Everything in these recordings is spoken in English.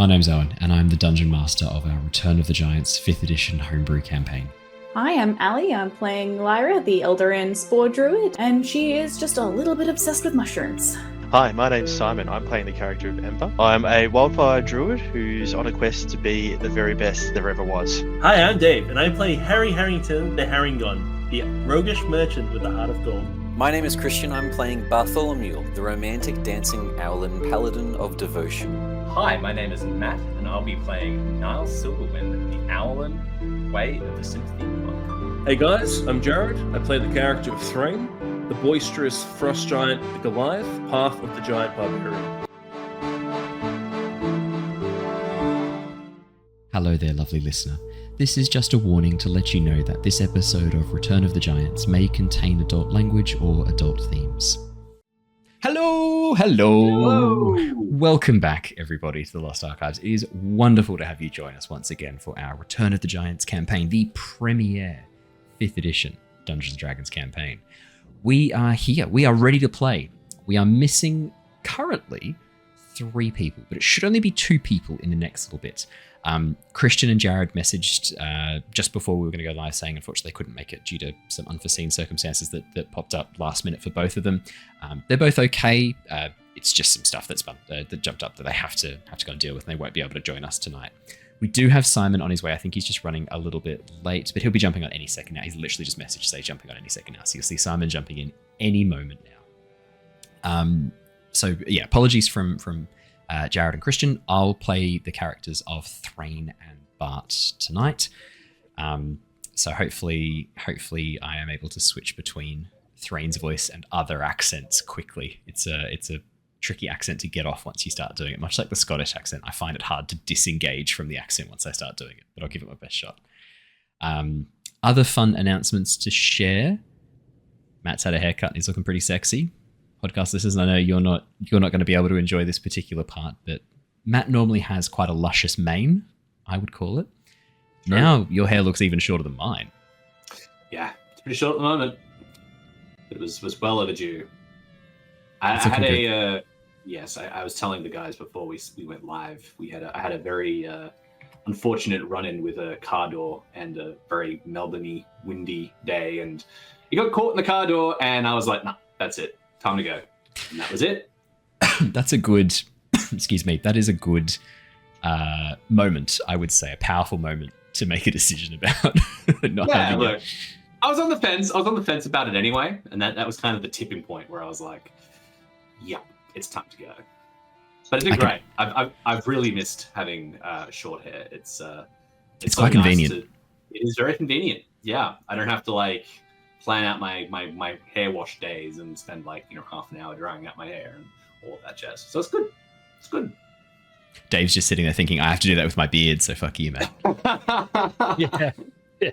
name's Owen, and I'm the Dungeon Master of our Return of the Giants 5th edition homebrew campaign. Hi, I'm Ali. I'm playing Lyra, the Eladrin Spore Druid, and she is just a little bit obsessed with mushrooms. Hi, my name's Simon. I'm playing the character of Ember. I'm a wildfire druid who's on a quest to be the very best there ever was. Hi, I'm Dave, and I play Harry Harrington, the Harrengon, the roguish merchant with the heart of gold. My name is Christian. I'm playing Bartholomew, the romantic dancing Owlin, Paladin of devotion. Hi, my name is Matt, and I'll be playing Niles Silverwind, the Owlin, Way of the Sympathy Monk. Hey guys, I'm Jared. I play the character of Threign, the boisterous frost giant, the Goliath, path of the giant Barbarian. Hello there, lovely listener. This is just a warning to let you know that this episode of Return of the Giants may contain adult language or adult themes. Hello! Welcome back, everybody, to the Lost Archives. It is wonderful to have you join us once again for our Return of the Giants campaign, the premiere 5th edition Dungeons & Dragons campaign. We are here. We are ready to play. We are missing, currently, 3 people, but it should only be 2 people in the next little bit. Christian and Jared messaged just before we were going to go live saying unfortunately they couldn't make it due to some unforeseen circumstances that popped up last minute for both of them. They're both okay. It's just some stuff that jumped up that they have to go and deal with, and they won't be able to join us tonight. We do have Simon on his way. I think he's just running a little bit late, but he'll be jumping on any second now. He's literally just messaged to say jumping on any second now. So you'll see Simon jumping in any moment now. So yeah, apologies from Jared and Christian. I'll play the characters of Threign and Bart tonight. So hopefully I am able to switch between Threign's voice and other accents quickly. It's a tricky accent to get off once you start doing it. Much like the Scottish accent, I find it hard to disengage from the accent once I start doing it, but I'll give it my best shot. Other fun announcements to share. Matt's had a haircut and he's looking pretty sexy. Podcast listeners, I know you're not going to be able to enjoy this particular part, but Matt normally has quite a luscious mane, I would call it. Sure. Now your hair looks even shorter than mine. Yeah, it's pretty short at the moment. It was well overdue. I was telling the guys before we went live, I had a very unfortunate run-in with a car door and a very Melbourne-y, windy day, and he got caught in the car door, and I was like, nah, that's it. Time to go. And that was it. That's a good, that is a good moment, I would say, a powerful moment to make a decision about not having look, I was on the fence about it anyway, and that was kind of the tipping point where I was like, yeah, it's time to go. But it's been great. I've really missed having short hair. It's so quite convenient. It is very convenient. Yeah, I don't have to plan out my hair wash days and spend half an hour drying out my hair and all of that jazz. So it's good. It's good. Dave's just sitting there thinking, I have to do that with my beard, so fuck you, man. Yeah.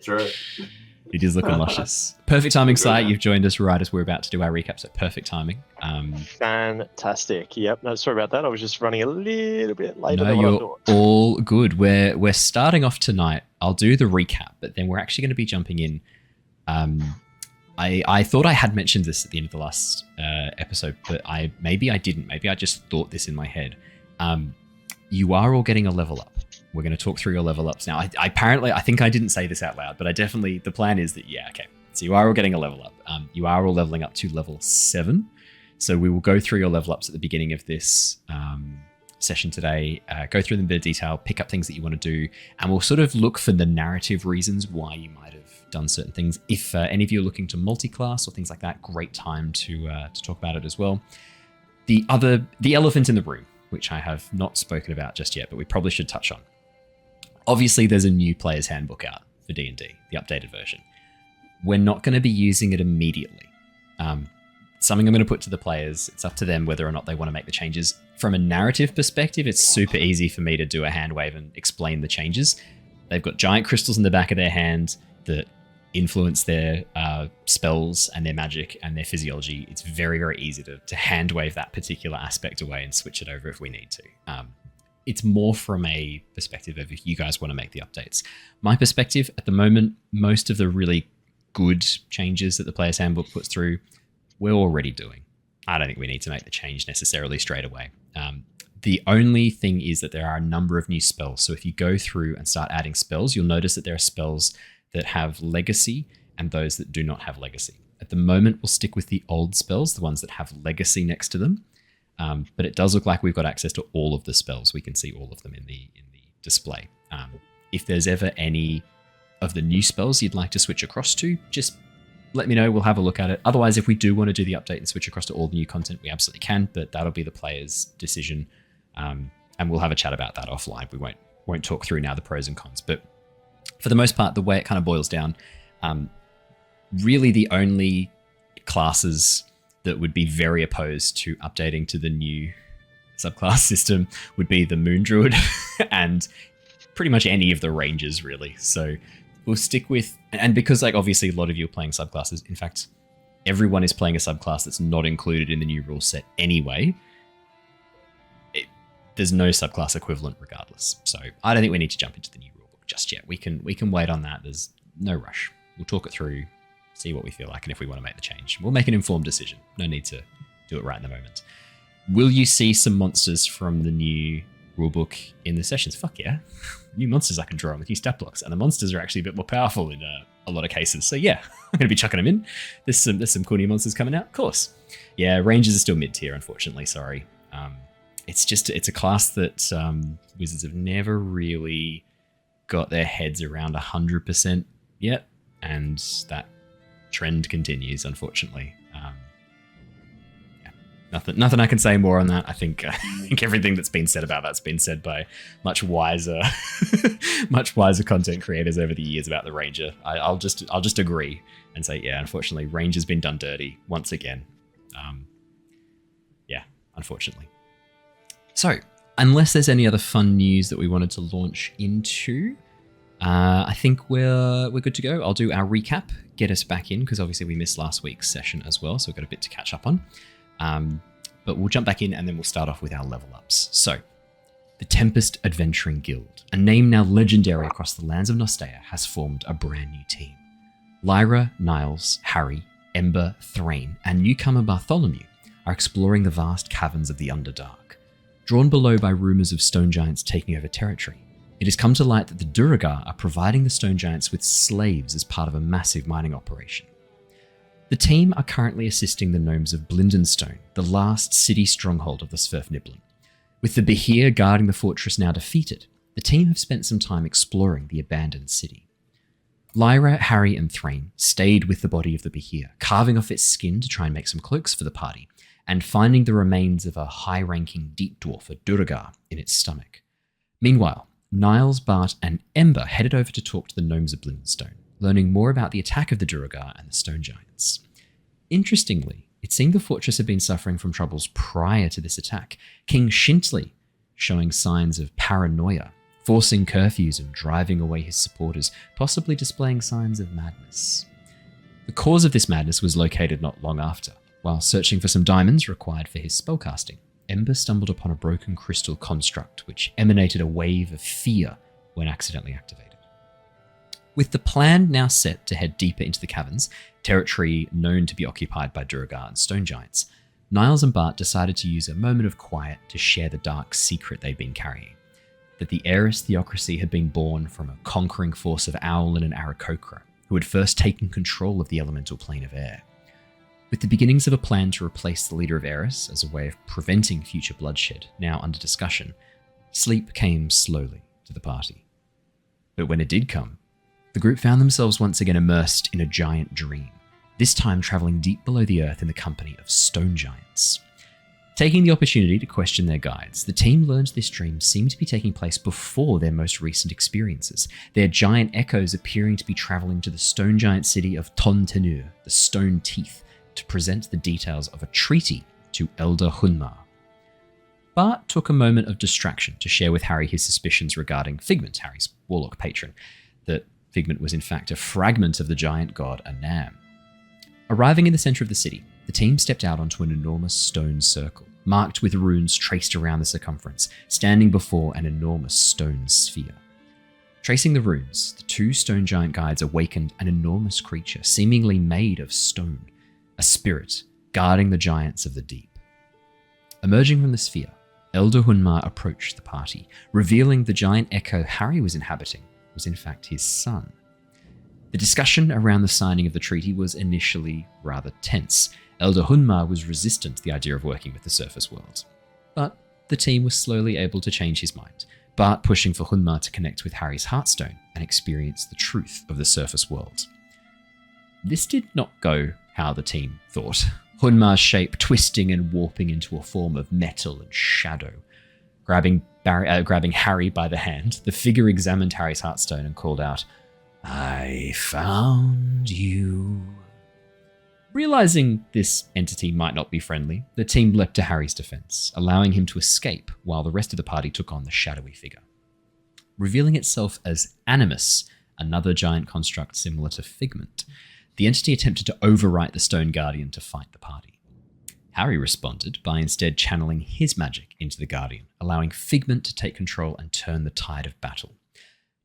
True. It is looking luscious. Perfect timing, Si. You've joined us right as we're about to do our recap, so perfect timing. Fantastic. Yep. No, sorry about that. I was just running a little bit later than what I thought. All good. We're starting off tonight. I'll do the recap, but then we're actually going to be jumping in. I thought I had mentioned this at the end of the last episode, but maybe I didn't. Maybe I just thought this in my head. You are all getting a level up. We're going to talk through your level ups now. I think I didn't say this out loud, but the plan is that, yeah, okay. So you are all getting a level up. You are all leveling up to level 7. So we will go through your level ups at the beginning of this session today, go through them in a bit of detail, pick up things that you want to do, and we'll sort of look for the narrative reasons why you might have done certain things. If any of you are looking to multi-class or things like that, great time to talk about it as well. The elephant in the room, which I have not spoken about just yet, but we probably should touch on. Obviously, there's a new player's handbook out for D&D, the updated version. We're not going to be using it immediately. Something I'm going to put to the players. It's up to them whether or not they want to make the changes. From a narrative perspective, it's super easy for me to do a hand wave and explain the changes. They've got giant crystals in the back of their hand that influence their spells and their magic and their physiology. It's very, very easy to hand wave that particular aspect away and switch it over if we need to. It's more from a perspective of if you guys want to make the updates. My perspective at the moment, most of the really good changes that the Player's Handbook puts through, we're already doing. I don't think we need to make the change necessarily straight away. The only thing is that there are a number of new spells. So if you go through and start adding spells, you'll notice that there are spells that have legacy and those that do not have legacy. At the moment, we'll stick with the old spells, the ones that have legacy next to them. But it does look like we've got access to all of the spells. We can see all of them in the display. If there's ever any of the new spells you'd like to switch across to, just let me know. We'll have a look at it. Otherwise, if we do want to do the update and switch across to all the new content, we absolutely can, but that'll be the player's decision. And we'll have a chat about that offline. We won't talk through now the pros and cons. But for the most part, the way it kind of boils down, really the only classes that would be very opposed to updating to the new subclass system would be the Moon Druid and pretty much any of the rangers, really. So we'll stick with, and because like obviously a lot of you are playing subclasses, in fact, everyone is playing a subclass that's not included in the new rule set anyway. There's no subclass equivalent regardless. So I don't think we need to jump into the new rulebook just yet. We can wait on that. There's no rush. We'll talk it through, see what we feel like, and if we want to make the change, we'll make an informed decision. No need to do it right in the moment. Will you see some monsters from the new rulebook in the sessions? Fuck yeah. New monsters I can draw on with new stat blocks, and the monsters are actually a bit more powerful in a lot of cases. So yeah, I'm going to be chucking them in. There's some cool new monsters coming out, of course. Yeah, rangers are still mid-tier, unfortunately, sorry. It's a class that Wizards have never really got their heads around 100% yet, and that trend continues, unfortunately. Nothing I can say more on that. I think everything that's been said about that's been said by much wiser content creators over the years about the Ranger. I'll just agree and say, yeah, unfortunately, Ranger's been done dirty once again. Yeah, unfortunately. So, unless there's any other fun news that we wanted to launch into, I think we're good to go. I'll do our recap, get us back in, because obviously we missed last week's session as well, so we've got a bit to catch up on. But we'll jump back in and then we'll start off with our level ups. So, the Tempest Adventuring Guild, a name now legendary across the lands of Nostea, has formed a brand new team. Lyra, Niles, Harry, Ember, Threign, and newcomer Bartholomew are exploring the vast caverns of the Underdark. Drawn below by rumours of stone giants taking over territory, it has come to light that the Duergar are providing the stone giants with slaves as part of a massive mining operation. The team are currently assisting the gnomes of Blindenstone, the last city stronghold of the Sverfnibeln. With the Behir guarding the fortress now defeated, the team have spent some time exploring the abandoned city. Lyra, Harry, and Threign stayed with the body of the Behir, carving off its skin to try and make some cloaks for the party, and finding the remains of a high-ranking deep dwarf, a Duergar, in its stomach. Meanwhile, Niles, Bart, and Ember headed over to talk to the gnomes of Blindenstone, learning more about the attack of the Duergar and the stone giants. Interestingly, it seemed the fortress had been suffering from troubles prior to this attack, King Shintley showing signs of paranoia, forcing curfews and driving away his supporters, possibly displaying signs of madness. The cause of this madness was located not long after. While searching for some diamonds required for his spellcasting, Ember stumbled upon a broken crystal construct which emanated a wave of fear when accidentally activated. With the plan now set to head deeper into the caverns, territory known to be occupied by Duergar and stone giants, Niles and Bart decided to use a moment of quiet to share the dark secret they'd been carrying, that the Aeris theocracy had been born from a conquering force of Owlin and Aarakocra, who had first taken control of the elemental plane of air. With the beginnings of a plan to replace the leader of Aeris as a way of preventing future bloodshed now under discussion, sleep came slowly to the party. But when it did come, the group found themselves once again immersed in a giant dream, this time travelling deep below the earth in the company of stone giants. Taking the opportunity to question their guides, the team learned this dream seemed to be taking place before their most recent experiences, their giant echoes appearing to be travelling to the stone giant city of Tontenur, the Stone Teeth, to present the details of a treaty to Elder Hunmar. Bart took a moment of distraction to share with Harry his suspicions regarding Figment, Harry's warlock patron, that Figment was in fact a fragment of the giant god Anam. Arriving in the centre of the city, the team stepped out onto an enormous stone circle, marked with runes traced around the circumference, standing before an enormous stone sphere. Tracing the runes, the two stone giant guides awakened an enormous creature seemingly made of stone, a spirit guarding the giants of the deep. Emerging from the sphere, Elder Hunmar approached the party, revealing the giant echo Harry was inhabiting was in fact his son. The discussion around the signing of the treaty was initially rather tense. Elder Hunmar was resistant to the idea of working with the surface world, but the team was slowly able to change his mind, Bart pushing for Hunmar to connect with Harry's Heartstone and experience the truth of the surface world. This did not go how the team thought. Hunmar's shape twisting and warping into a form of metal and shadow. Grabbing Harry by the hand, the figure examined Harry's Heartstone and called out, "I found you." Realizing this entity might not be friendly, the team leapt to Harry's defense, allowing him to escape while the rest of the party took on the shadowy figure. Revealing itself as Animus, another giant construct similar to Figment, the entity attempted to overwrite the Stone Guardian to fight the party. Harry responded by instead channeling his magic into the Guardian, allowing Figment to take control and turn the tide of battle.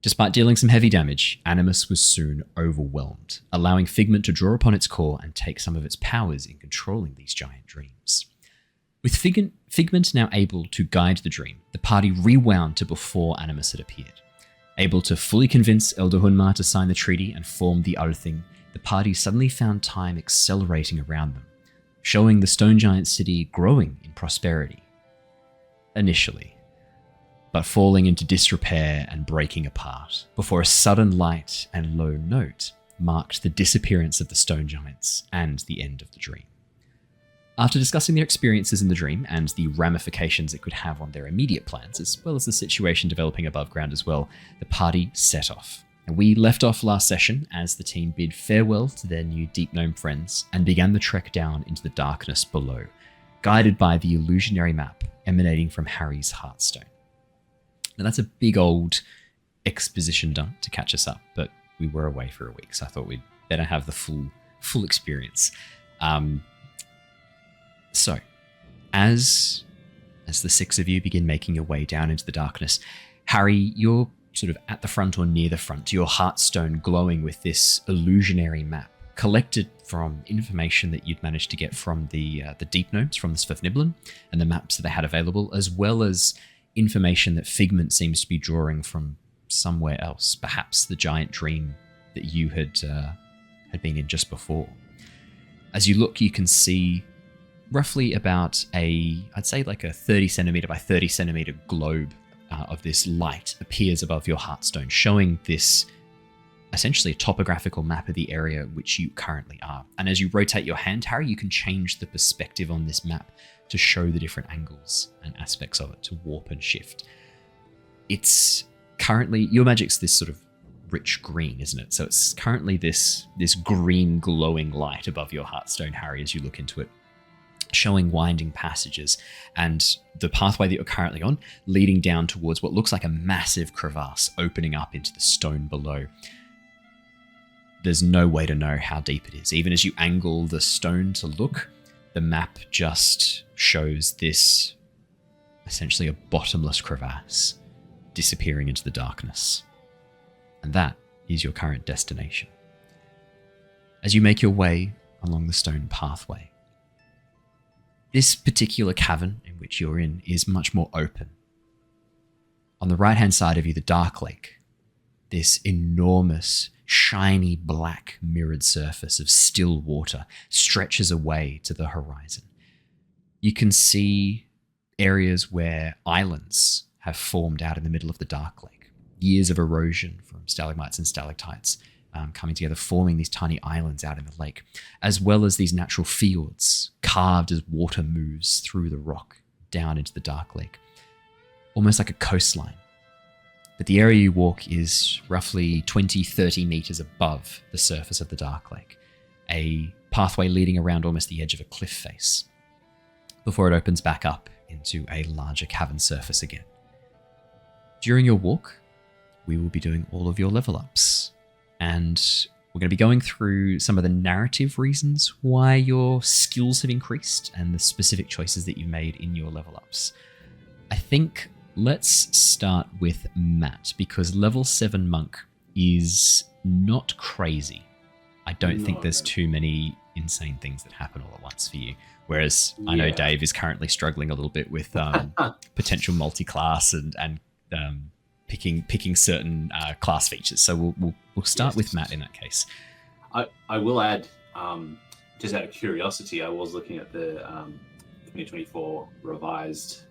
Despite dealing some heavy damage, Animus was soon overwhelmed, allowing Figment to draw upon its core and take some of its powers in controlling these giant dreams. With Figment now able to guide the dream, the party rewound to before Animus had appeared. Able to fully convince Elder Hunmar to sign the treaty and form the Oathing, the party suddenly found time accelerating around them, showing the Stone Giant city growing in prosperity. Initially, but falling into disrepair and breaking apart, before a sudden light and low note marked the disappearance of the Stone Giants and the end of the dream. After discussing their experiences in the dream and the ramifications it could have on their immediate plans, as well as the situation developing above ground as well, the party set off. And we left off last session as the team bid farewell to their new Deep Gnome friends and began the trek down into the darkness below, guided by the illusionary map emanating from Harry's Heartstone. Now that's a big old exposition dump to catch us up, but we were away for a week, so I thought we'd better have the full experience. So, as the six of you begin making your way down into the darkness, Harry, you're sort of at the front or near the front, your Heartstone glowing with this illusionary map, collected from information that you'd managed to get from the Deep Gnomes, from the Svefniblin, and the maps that they had available, as well as information that Figment seems to be drawing from somewhere else, perhaps the giant dream that you had been in just before. As you look, you can see roughly about I'd say like a 30 centimeter by 30 centimeter globe of this light appears above your Heartstone, showing this essentially a topographical map of the area which you currently are. And as you rotate your hand, Harry, you can change the perspective on this map to show the different angles and aspects of it, to warp and shift. It's currently, your magic's this sort of rich green, isn't it? So it's currently this green glowing light above your Heartstone, Harry, as you look into it, showing winding passages and the pathway that you're currently on leading down towards what looks like a massive crevasse opening up into the stone below. There's no way to know how deep it is. Even as you angle the stone to look, the map just shows this essentially a bottomless crevasse disappearing into the darkness. And that is your current destination. As you make your way along the stone pathway, this particular cavern in which you're in is much more open. On the right-hand side of you, the Dark Lake, this enormous, shiny black mirrored surface of still water stretches away to the horizon. You can see areas where islands have formed out in the middle of the Dark Lake. Years of erosion from stalagmites and stalactites coming together, forming these tiny islands out in the lake, as well as these natural fjords carved as water moves through the rock down into the Dark Lake, almost like a coastline. But the area you walk is roughly 20-30 meters above the surface of the Dark Lake, a pathway leading around almost the edge of a cliff face, before it opens back up into a larger cavern surface again. During your walk, we will be doing all of your level ups, and we're going to be going through some of the narrative reasons why your skills have increased and the specific choices that you made in your level ups. I think let's start with Matt, because level 7 monk is not crazy. I don't think there's too many insane things that happen all at once for you. Whereas I know Dave is currently struggling a little bit with potential multi-class and picking certain class features. So we'll start with Matt in that case. I will add, just out of curiosity, I was looking at the 2024 revised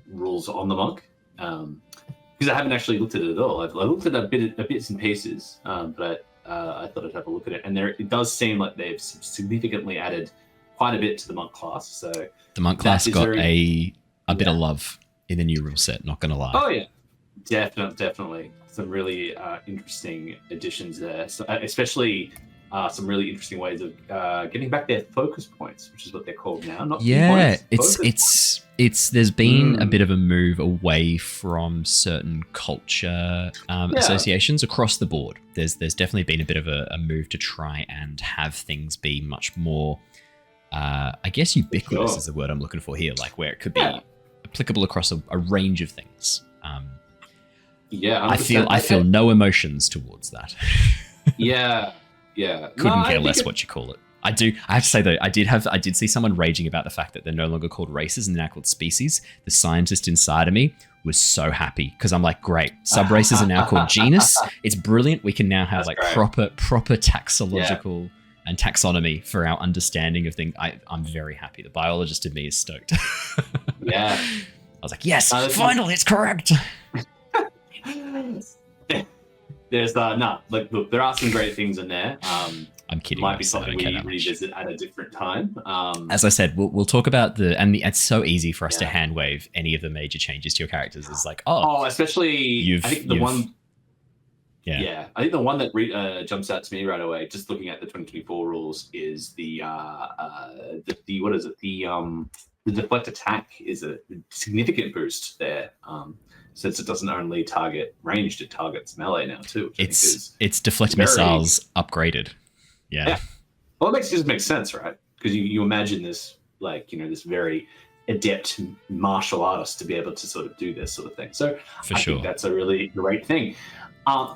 rules on the monk, because I haven't actually looked at it at all. I've looked at a bits and pieces, but I thought I'd have a look at it. And it does seem like they've significantly added quite a bit to the monk class. So the monk class got a bit of love in the new rule set, not going to lie. Oh, yeah. Definitely. Some really interesting additions there. So, especially some really interesting ways of getting back their focus points, which is what they're called now. Not points, there's been a bit of a move away from certain culture associations across the board. There's definitely been a bit of a move to try and have things be much more, I guess ubiquitous is the word I'm looking for here, like where it could be applicable across a range of things. I feel no emotions towards that. Couldn't care less what you call it. I have to say though, I did see someone raging about the fact that they're no longer called races and they're now called species. The scientist inside of me was so happy because I'm like, great, sub races are now called genus. It's brilliant. We can now have proper taxological and taxonomy for our understanding of things. I'm very happy. The biologist in me is stoked. Yeah. I was like, yes, finally, it's correct. There's look, there are some great things in there. I'm kidding. Might be something we revisit at a different time. As I said, we'll talk about it's so easy for us to hand wave any of the major changes to your characters. It's like, especially I think the one that jumps out to me right away, just looking at the 2024 rules, is the what is it? The deflect attack is a significant boost there. Since it doesn't only target ranged, it targets melee now too. It's deflect missiles upgraded. Yeah. Well, it just makes sense, right? Because you imagine this, this very adept martial artist to be able to sort of do this sort of thing. So I think that's a really great thing.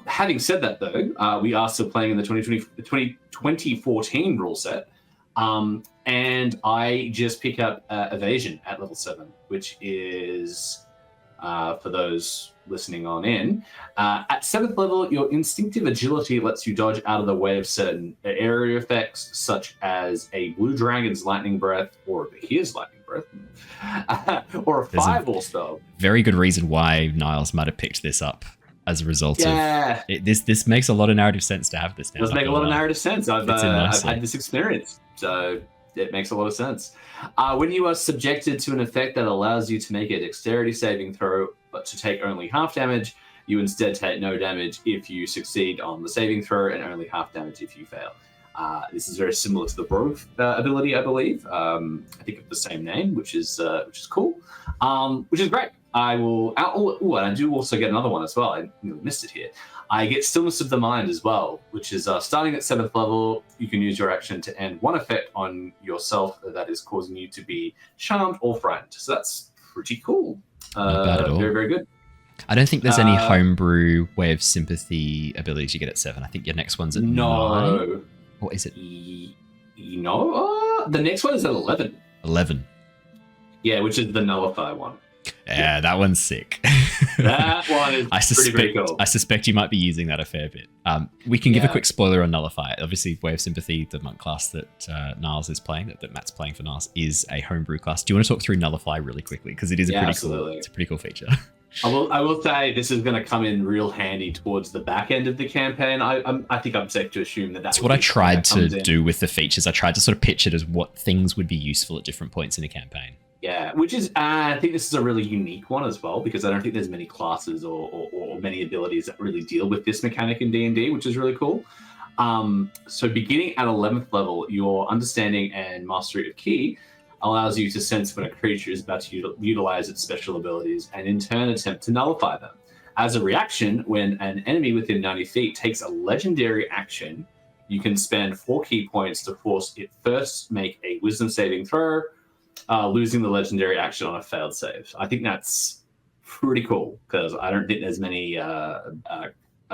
Having said that, though, we are still playing in the 2014 rule set. And I just pick up evasion at level 7, which is... for those listening on in, at 7th level, your instinctive agility lets you dodge out of the way of certain area effects, such as a blue dragon's lightning breath, or a Bahir's lightning breath, or a fireball spell. Very good reason why Niles might have picked this up as a result of it. This makes a lot of narrative sense to have this now. It does make a lot of narrative sense. I've had this experience, so it makes a lot of sense. When you are subjected to an effect that allows you to make a dexterity saving throw, but to take only half damage, you instead take no damage if you succeed on the saving throw and only half damage if you fail. This is very similar to the Brogue ability, I believe. I think of the same name, which is cool, which is great. I will. And I do also get another one as well. I missed it here. I get Stillness of the Mind as well, which is starting at 7th level. You can use your action to end one effect on yourself that is causing you to be charmed or frightened. So that's pretty cool. Not bad at all. Very, very good. I don't think there's any homebrew way of sympathy abilities you get at 7. I think your next one's at 9. Or is it? The next one is at 11. 11. Yeah, which is the nullify one. Yeah, that one's sick. That one is pretty cool. I suspect you might be using that a fair bit. We can give a quick spoiler on Nullify. Obviously, Way of Sympathy, the monk class that Niles is playing, that Matt's playing for Niles, is a homebrew class. Do you want to talk through Nullify really quickly? Because it is a pretty cool feature. I will say this is going to come in real handy towards the back end of the campaign. I think I'm safe to assume that's what I tried to do with the features. I tried to sort of pitch it as what things would be useful at different points in a campaign. Yeah, which is, I think this is a really unique one as well, because I don't think there's many classes or many abilities that really deal with this mechanic in D&D, which is really cool. So beginning at 11th level, your understanding and mastery of Ki allows you to sense when a creature is about to utilize its special abilities and in turn attempt to nullify them. As a reaction, when an enemy within 90 feet takes a legendary action, you can spend 4 Ki points to force it first make a wisdom saving throw, losing the legendary action on a failed save. I think that's pretty cool because I don't think there's many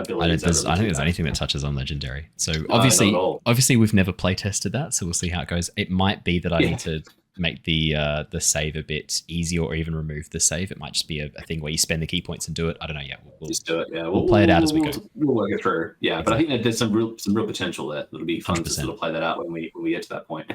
abilities. I don't think there's anything that touches on legendary. So not obviously, at all. we've never play tested that, so we'll see how it goes. It might be that I need to make the save a bit easier, or even remove the save. It might just be a thing where you spend the key points and do it. I don't know yet. We'll just do it. Yeah, we'll play it out as we go. We'll work it through. Yeah, but I think that there's some real potential there. It'll be fun 100%. to sort of play that out when we get to that point.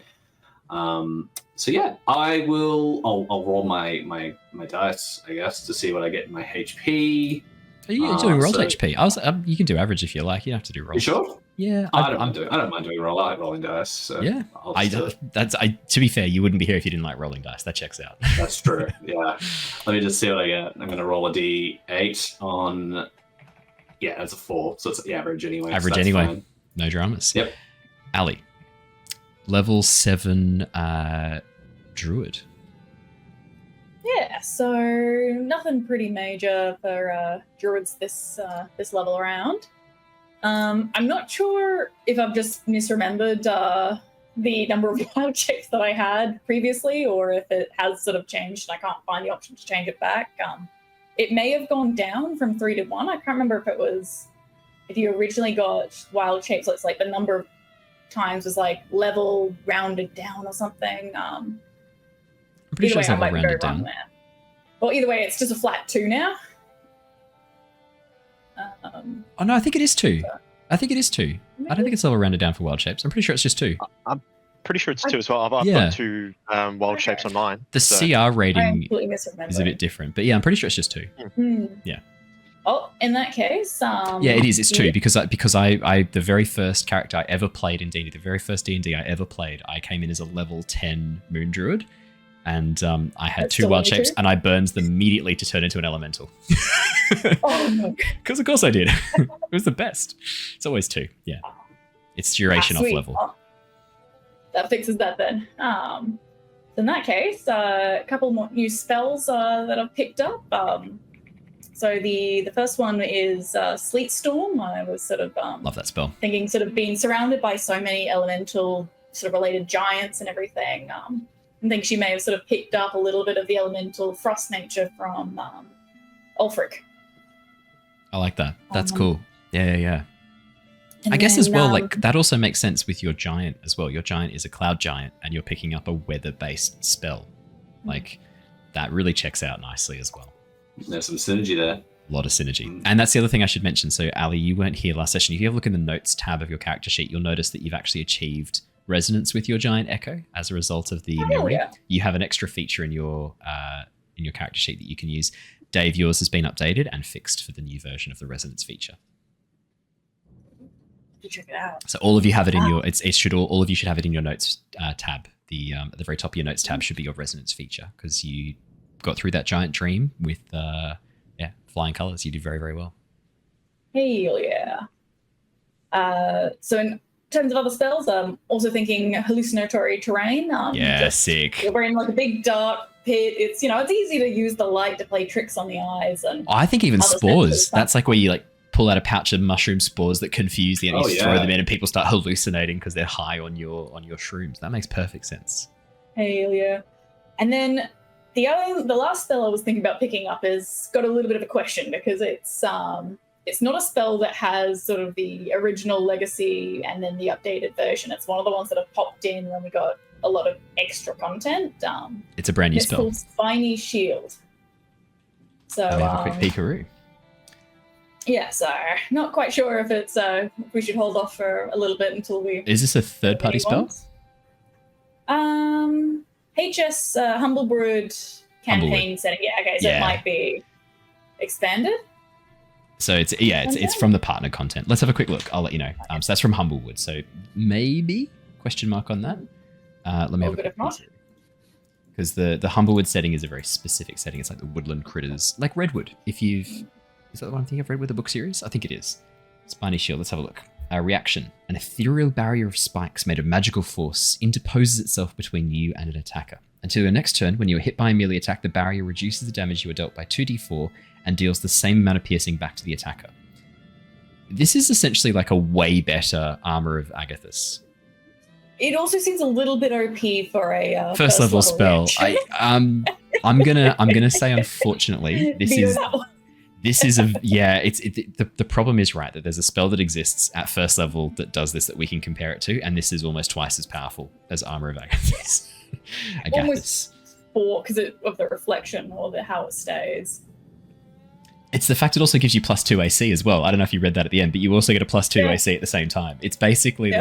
So yeah, I'll roll my dice, I guess, to see what I get in my HP. Are you doing rolled HP? You can do average if you like. You don't have to do roll. You sure? Yeah, I don't mind doing roll. I like rolling dice. So yeah, to be fair, you wouldn't be here if you didn't like rolling dice. That checks out. That's true. Yeah. Let me just see what I get. I'm going to roll a d8 on. Yeah, that's a 4, so it's the average anyway. Average anyway. Fine. No dramas. Yep. Ali, level 7 Druid. Yeah, so nothing pretty major for druids this level around. I'm not sure if I've just misremembered the number of wild checks that I had previously, or if it has sort of changed and I can't find the option to change it back. It may have gone down from 3 to 1. I can't remember if you originally got wild shapes, so it's like the number of times was like level rounded down or something. I'm pretty sure it's level rounded down. Well, either way, it's just a flat 2 now. Oh no, I think it is 2. I think it is 2. Maybe. I don't think it's level rounded down for wild shapes. I'm pretty sure it's just 2. I'm pretty sure it's 2 as well. I've got 2 wild shapes on mine. The CR rating is a bit different, but yeah, I'm pretty sure it's just 2. Yeah. Oh, in that case, yeah, it is. It's 2 because I the very first character I ever played in D&D, the very first D&D I ever played, I came in as a level 10 Moon Druid. And I had 2 wild shapes, and I burned them immediately to turn into an elemental. Oh no! Because of course I did. It was the best. It's always 2. Yeah, it's duration off level. Oh, that fixes that then. In that case, a couple more new spells that I've picked up. So the first one is Sleet Storm. I was sort of love that spell. Thinking sort of being surrounded by so many elemental sort of related giants and everything. I think she may have sort of picked up a little bit of the elemental frost nature from Ulfric. I like that. That's cool. Yeah. I guess as well, like that also makes sense with your giant as well. Your giant is a cloud giant, and you're picking up a weather-based spell. Like that really checks out nicely as well. There's some synergy there. A lot of synergy. And that's the other thing I should mention. So Ali, you weren't here last session. If you have a look in the notes tab of your character sheet, you'll notice that you've actually achieved resonance with your giant echo as a result of the memory. Yeah. You have an extra feature in your character sheet that you can use. Dave, yours has been updated and fixed for the new version of the resonance feature. Check it out. So all of you have it in your all of you should have it in your notes tab. The at the very top of your notes tab should be your resonance feature, because you got through that giant dream with flying colors. You did very, very well. Hell yeah. So in terms of other spells, I'm also thinking hallucinatory terrain. Sick. We're in like a big dark pit. It's it's easy to use the light to play tricks on the eyes, and I think even spores. That's like where you like pull out a pouch of mushroom spores that confuse the enemies, throw them in, and people start hallucinating because they're high on your shrooms. That makes perfect sense. Hell yeah. And then the last spell I was thinking about picking up is got a little bit of a question, because it's not a spell that has sort of the original legacy and then the updated version. It's one of the ones that have popped in when we got a lot of extra content. It's a brand new spell. It's called Spiny Shield. So we have a quick peekaroo. Yeah, so not quite sure if it's we should hold off for a little bit until we. Is this a third-party spell? HS Humble Brewed campaign setting. Yeah, okay, so it might be expanded. So it's from the partner content. Let's have a quick look. I'll let you know. So that's from Humblewood. So maybe question mark on that. Let me have a quick look. Because the Humblewood setting is a very specific setting. It's like the woodland critters, like Redwood. Is that the one I'm thinking of, Redwood, the book series? I think it is. Spiny Shield, let's have a look. Reaction. An ethereal barrier of spikes made of magical force interposes itself between you and an attacker. Until your next turn, when you are hit by a melee attack, the barrier reduces the damage you are dealt by 2d4 and deals the same amount of piercing back to the attacker. This is essentially like a way better Armor of Agathis. It also seems a little bit OP for a first level spell. I'm gonna say, unfortunately, This is the problem is, right, that there's a spell that exists at first level that does this that we can compare it to, and this is almost twice as powerful as Armor of Agathis. Almost 4 because of the reflection or how it stays. It's the fact it also gives you +2 AC as well. I don't know if you read that at the end, but you also get a +2 AC at the same time. It's basically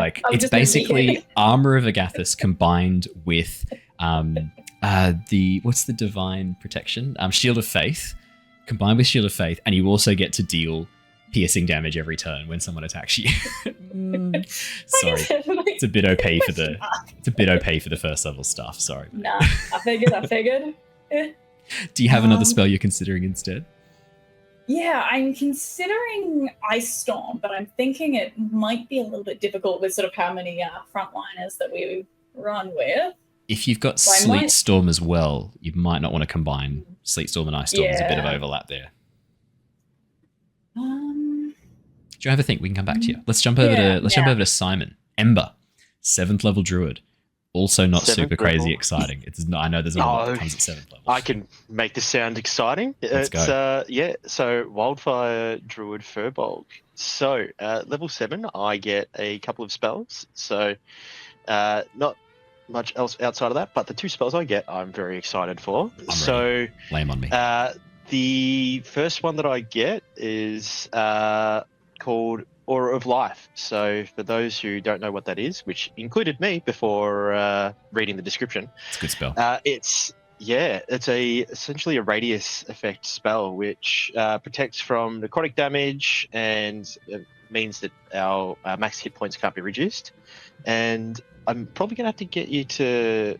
Armor of Agathis combined with what's the divine protection? Shield of Faith. Combined with Shield of Faith, and you also get to deal piercing damage every turn when someone attacks you. Sorry, it's a bit OP for the first level stuff. Sorry. Nah, I figured. Do you have another spell you're considering instead? Yeah, I'm considering Ice Storm, but I'm thinking it might be a little bit difficult with sort of how many frontliners that we run with. If you've got Sleet Storm as well, you might not want to combine Sleet Storm and Ice Storm. There's a bit of overlap there. Do you ever think we can come back to you? Let's jump over to Simon. Ember, 7th level Druid. Also not super crazy exciting. I know there's not a lot that comes at 7th level. I can make this sound exciting. Let's go. So Wildfire Druid Firbolg. So level 7, I get a couple of spells. So not much else outside of that, but the 2 spells I get, I'm very excited for. Ready. Lay 'em on me. The first one that I get is called Aura of Life. So for those who don't know what that is, which included me before reading the description, it's a good spell. It's essentially a radius effect spell which protects from necrotic damage and means that our max hit points can't be reduced. And I'm probably going to have to get you to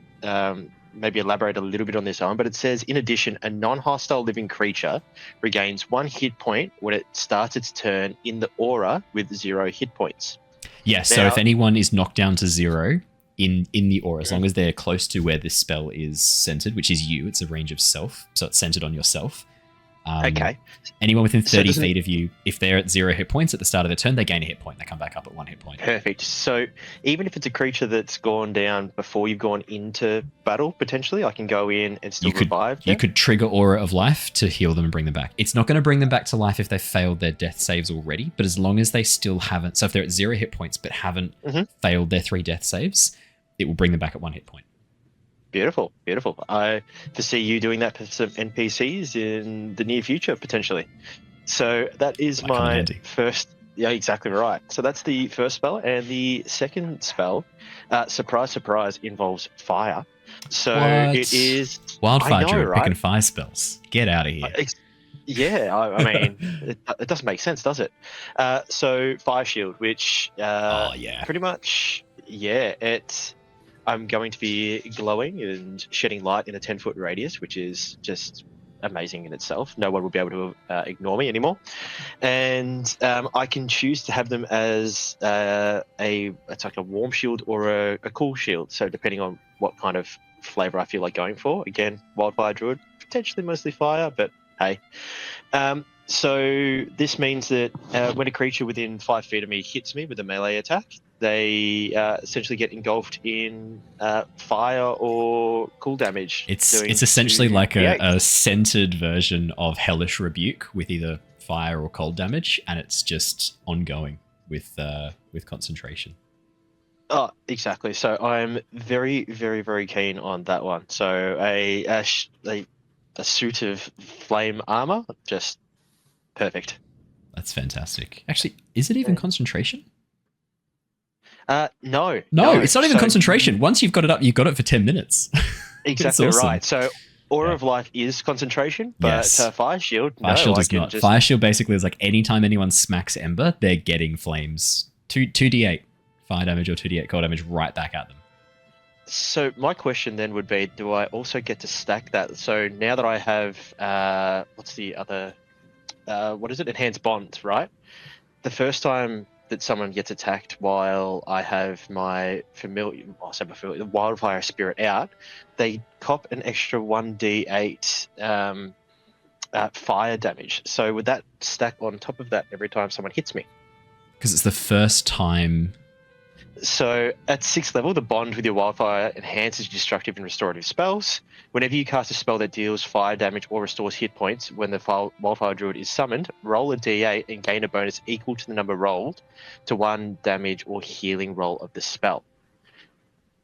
maybe elaborate a little bit on this, Owen, but it says, in addition, a non-hostile living creature regains 1 hit point when it starts its turn in the aura with 0 hit points. Yes, so if anyone is knocked down to 0 in the aura, as long as they're close to where this spell is centered, which is you, it's a range of self, so it's centered on yourself. Okay. Anyone within 30 feet of you, if they're at 0 hit points at the start of their turn, they gain a hit point. They come back up at 1 hit point. Perfect. So even if it's a creature that's gone down before you've gone into battle, potentially, I can go in and still revive them? You could trigger Aura of Life to heal them and bring them back. It's not going to bring them back to life if they've failed their death saves already, but as long as they still haven't... So if they're at 0 hit points but haven't failed their 3 death saves, it will bring them back at 1 hit point. Beautiful. I foresee you doing that for some NPCs in the near future, potentially. So that is my first... Yeah, exactly right. So that's the first spell. And the second spell, surprise, surprise, involves fire. So it is... Wildfire Druid picking fire spells. Get out of here. I mean, it doesn't make sense, does it? So Fire Shield, which pretty much... Yeah, I'm going to be glowing and shedding light in a 10-foot radius, which is just amazing in itself. No one will be able to ignore me anymore. And I can choose to have them as it's like a warm shield or a cool shield. So depending on what kind of flavor I feel like going for. Again, Wildfire Druid, potentially mostly fire, but hey. So this means that when a creature within 5 feet of me hits me with a melee attack, they essentially get engulfed in fire or cool damage. It's essentially like a centered version of Hellish Rebuke with either fire or cold damage, and it's just ongoing with concentration. Oh, exactly. So I'm very, very, very keen on that one. So a suit of flame armor, just perfect. That's fantastic. Actually, is it even concentration? No, it's not even concentration. Once you've got it up, you've got it for 10 minutes. Exactly awesome. Right. So Aura of Life is concentration, but Fire Shield, Shield is not. Fire Shield basically is like anytime anyone smacks Ember, they're getting flames. 2d8 fire damage or 2d8 cold damage right back at them. So my question then would be, do I also get to stack that? So now that I have, what's the other, what is it? Enhanced Bonds, right? The first time that someone gets attacked while I have my Wildfire Spirit out, they cop an extra 1d8 fire damage. So would that stack on top of that every time someone hits me? Because it's the first time... So at 6th level, the bond with your wildfire enhances destructive and restorative spells. Whenever you cast a spell that deals fire damage or restores hit points when the wildfire druid is summoned, roll a d8 and gain a bonus equal to the number rolled to 1 damage or healing roll of the spell.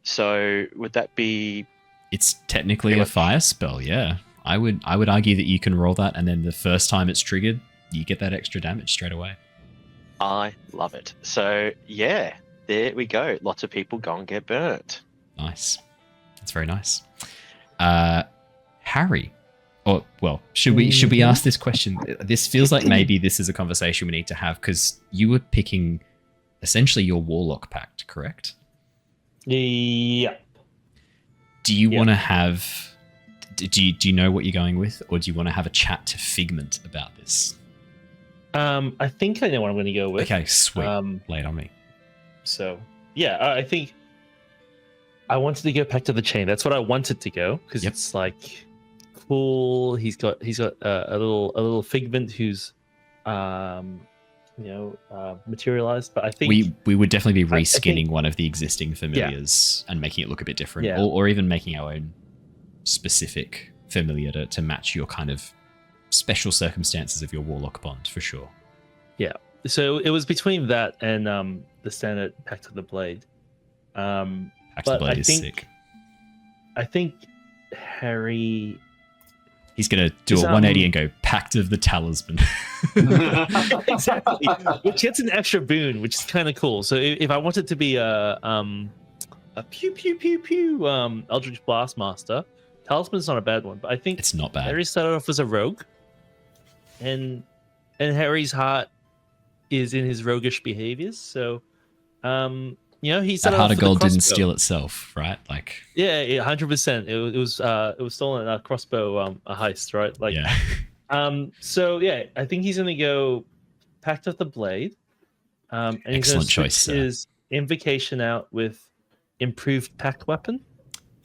So would that be... It's technically a fire spell, yeah. I would argue that you can roll that, and then the first time it's triggered, you get that extra damage straight away. I love it. So yeah, there we go. Lots of people go and get burnt. Nice. That's very nice. Harry, or well, should we ask this question? This feels like maybe this is a conversation we need to have, because you were picking essentially your Warlock pact, correct? Yeah. Do you want to have... Do you know what you're going with, or do you want to have a chat to Figment about this? I think I know what I'm going to go with. Okay, sweet. Lay it on me. So, yeah, I think I wanted to go Pact of the Chain. That's what I wanted to go, because it's like cool. He's got a little Figment who's materialized. But I think we would definitely be reskinning one of the existing familiars and making it look a bit different, or even making our own specific familiar to match your kind of special circumstances of your Warlock bond, for sure. Yeah. So it was between that and the standard Pact of the Blade. Pact of the Blade is sick. I think Harry... He's going to do a 180 and go Pact of the Talisman. Exactly. Which gets an extra boon, which is kind of cool. So if I wanted to be a pew pew pew pew Eldritch Blast Master, Talisman's not a bad one, but I think it's not bad. Harry started off as a rogue, and Harry's heart is in his roguish behaviors. So, he started that heart off of with gold a didn't steal itself, right? Like, yeah, 100%. It was stolen a crossbow a heist, right? Like, yeah. So yeah, I think he's gonna go Pact of the Blade. And excellent he's gonna choice, sir. his invocation out with improved pact weapon.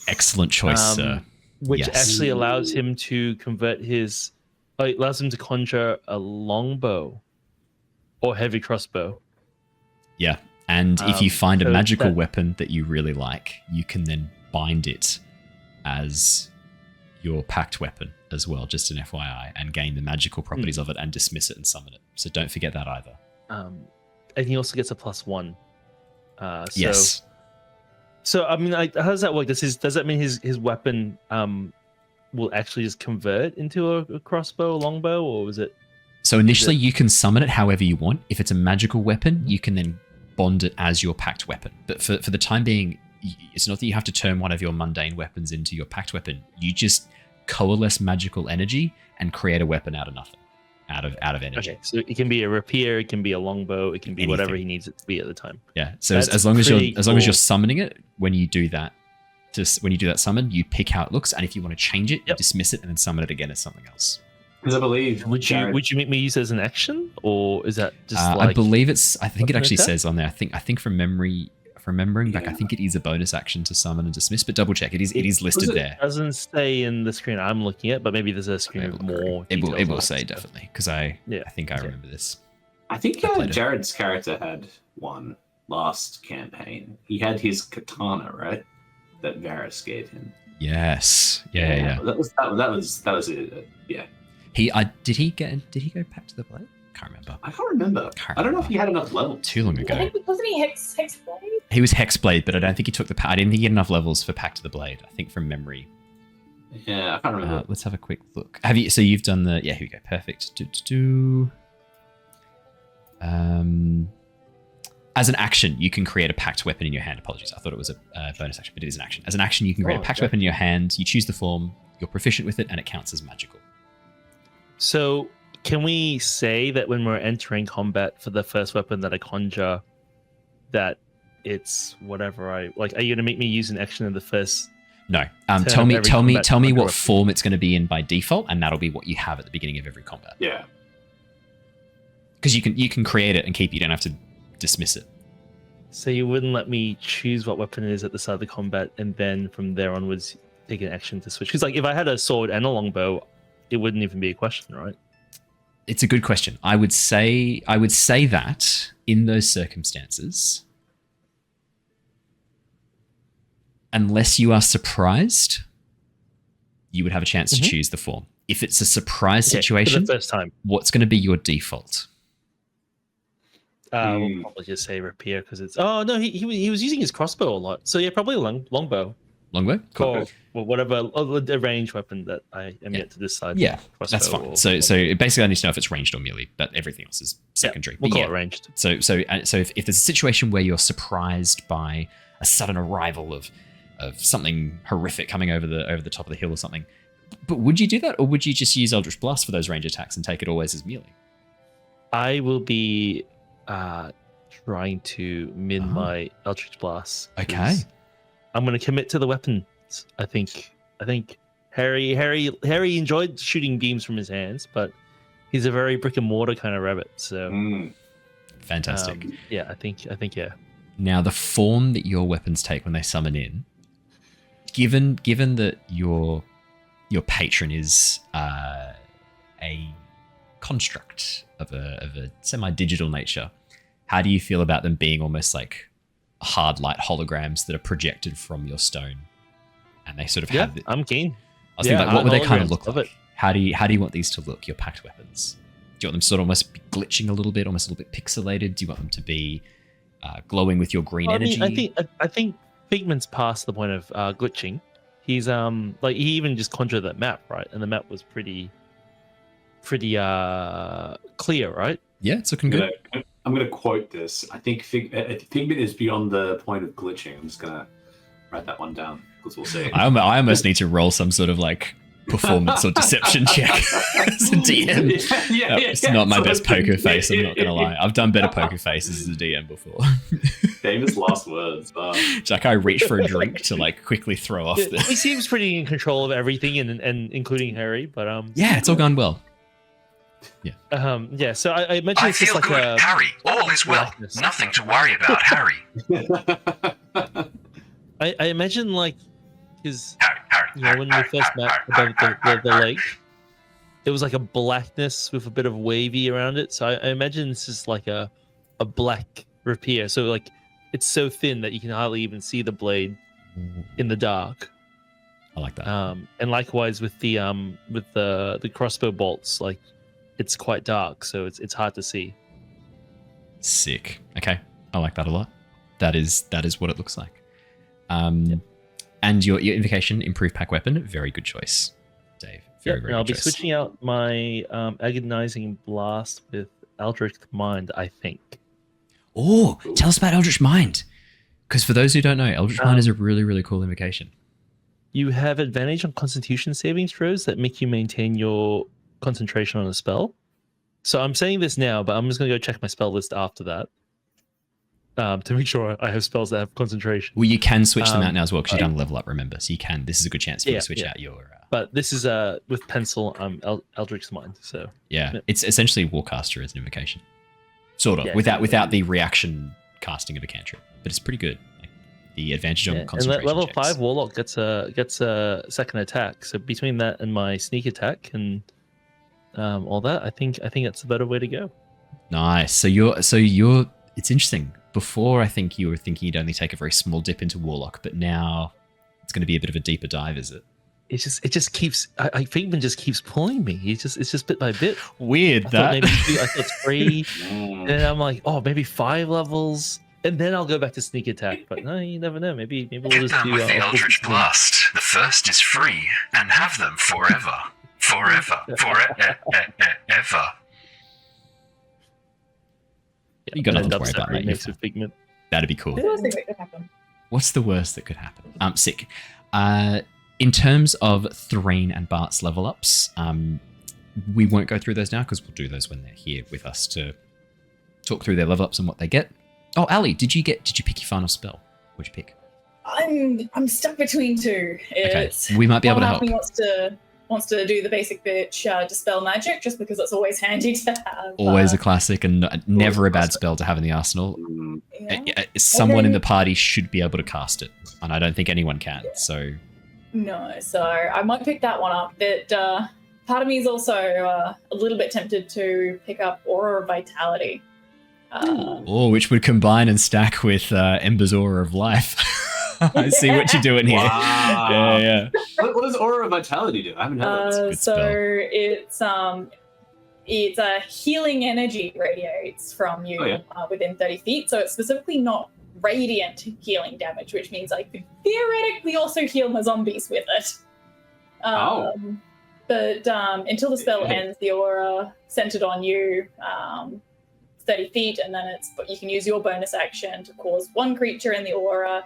Excellent choice, sir. Which actually allows him to convert his... it allows him to conjure a longbow or heavy crossbow. Yeah, and if you find a magical weapon that you really like, you can then bind it as your pact weapon as well, just an FYI, and gain the magical properties of it and dismiss it and summon it. So don't forget that either. And he also gets a +1. Yes. So I mean, how does that work? Does that mean his weapon will actually just convert into a crossbow, a longbow, or is it? So initially, you can summon it however you want. If it's a magical weapon, you can then bond it as your pact weapon. But for the time being, it's not that you have to turn one of your mundane weapons into your pact weapon. You just coalesce magical energy and create a weapon out of nothing, out of energy. Okay, so it can be a rapier, it can be a longbow, it can be whatever he needs it to be at the time. Yeah. So as long as you're summoning it, when you do that summon, you pick how it looks, and if you want to change it, you dismiss it and then summon it again as something else. Because I believe would you make me use it as an action, or is that just I believe it's. I think it actually says on there. I think from remembering back, I think it is a bonus action to summon and dismiss, but double check. It is listed there. It doesn't say in the screen I'm looking at, but maybe there's a screen with more. It will say definitely, because I think I remember this. I think Jared's character had one last campaign. He had his katana, right? That Varys gave him. Yes. Yeah. That was it. Yeah. Did he go back to the blade? Can't remember. I can't remember. I don't know if he had enough levels. Too long ago. Wasn't he Hexblade? He was Hexblade, but I don't think he took the. I didn't think he had enough levels for Pact of the Blade. I think from memory. Yeah, I can't remember. Let's have a quick look. Have you? So you've done the. Yeah, here we go. Perfect. As an action, you can create a pact weapon in your hand. Apologies, I thought it was a bonus action, but it is an action. As an action, you can create a pact weapon in your hand. You choose the form. You're proficient with it, and it counts as magical. So, can we say that when we're entering combat for the first weapon that I conjure, that it's whatever I like? Are you going to make me use an action in the first? No. Tell me what form it's going to be in by default, and that'll be what you have at the beginning of every combat. Yeah. Because you can create it and keep it. You don't have to dismiss it. So you wouldn't let me choose what weapon it is at the start of the combat, and then from there onwards take an action to switch? Because like if I had a sword and a longbow, it wouldn't even be a question, right? It's a good question. I would say that in those circumstances, unless you are surprised, you would have a chance to choose the form. If it's a surprise situation, for the first time, what's going to be your default? We'll probably just say rapier because it's. Oh no, he was using his crossbow a lot. So yeah, probably a longbow. Longbow, cool. Or whatever a ranged weapon that I am yet to decide. Yeah, that's fine. So basically, I need to know if it's ranged or melee, but everything else is secondary. We'll call it ranged. So if there's a situation where you're surprised by a sudden arrival of something horrific coming over the top of the hill or something, but would you do that, or would you just use Eldritch Blast for those range attacks and take it always as melee? I will be trying to min my Eldritch Blast. Okay. I'm going to commit to the weapons. I think Harry enjoyed shooting beams from his hands, but he's a very brick and mortar kind of rabbit. So fantastic. Yeah, I think yeah. Now the form that your weapons take when they summon in, given that your patron is a construct of a semi-digital nature, how do you feel about them being almost like hard light holograms that are projected from your stone, and they sort of have? I'm keen. I was thinking, like, what would they kind of look like? How do you want these to look? Your packed weapons. Do you want them sort of almost be glitching a little bit, almost a little bit pixelated? Do you want them to be glowing with your green energy? I think Figment's past the point of glitching. He's like, he even just conjured that map, right? And the map was pretty clear, right? Yeah, it's looking good. I'm going to quote this. I think Figment is beyond the point of glitching. I'm just going to write that one down because we'll see. I almost need to roll some sort of like performance or deception check as a DM. It's not my best poker face, I'm not going to lie. I've done better poker faces as a DM before. Famous last words. It's like I reach for a drink to like quickly throw off the... He seems pretty in control of everything, and including Harry, but yeah, it's all gone well. Yeah. So I mentioned it's just like good, Harry. All is well. Blackness. Nothing to worry about, Harry. I imagine like his. Harry, when we first met above the lake, there was like a blackness with a bit of wavy around it. So I imagine this is like a black rapier. So like it's so thin that you can hardly even see the blade in the dark. I like that. And likewise with the crossbow bolts, like. It's quite dark, so it's hard to see. Sick. Okay, I like that a lot. That is what it looks like. And your invocation, improved pack weapon, very good choice, Dave. Very good choice. I'll be switching out my agonizing blast with Eldritch Mind, I think. Oh, tell us about Eldritch Mind, because for those who don't know, Eldritch Mind is a really, really cool invocation. You have advantage on Constitution saving throws that make you maintain your concentration on a spell. So I'm saying this now, but I'm just going to go check my spell list after that to make sure I have spells that have concentration. Well, you can switch them out now as well because you don't level up, remember. So you can. This is a good chance for you to switch out your... But this is with pencil, Eldritch Mind. So yeah, it's essentially Warcaster as an invocation. Sort of, without the reaction casting of a cantrip. But it's pretty good. Like, the advantage on concentration and level checks. 5 Warlock gets a second attack. So between that and my sneak attack and all that, I think that's a better way to go. Nice. So you're it's interesting. Before I think you were thinking you'd only take a very small dip into Warlock, but now it's going to be a bit of a deeper dive, is it? It just keeps. I think it just keeps pulling me. It's just bit by bit. Weird I thought 3, and then I'm like, oh, maybe 5 levels, and then I'll go back to sneak attack. But no, you never know. Maybe we'll Get just them do with the Eldritch Blast. The first is free, and have them forever. Forever. You got nothing to worry about, mate. That'd be cool. What's the worst that could happen? Sick. In terms of Threign and Bart's level ups, we won't go through those now because we'll do those when they're here with us to talk through their level ups and what they get. Oh, Ali, did you pick your final spell? What'd you pick? I'm stuck between 2. Okay, we might be able to help. Wants to do the basic bitch dispel magic just because it's always handy to have. Always a classic and never a bad spell to have in the arsenal. Yeah. Someone in the party should be able to cast it, and I don't think anyone can. So I might pick that one up. But part of me is also a little bit tempted to pick up Aura of Vitality. Which would combine and stack with Ember's Aura of Life. I see what you're doing here. Wow. Yeah. What does Aura of Vitality do? I haven't heard of it. So it's a healing energy radiates from you within 30 feet. So it's specifically not radiant healing damage, which means I could theoretically also heal my zombies with it. But until the spell ends, the aura centered on you, 30 feet, and then you can use your bonus action to cause one creature in the aura,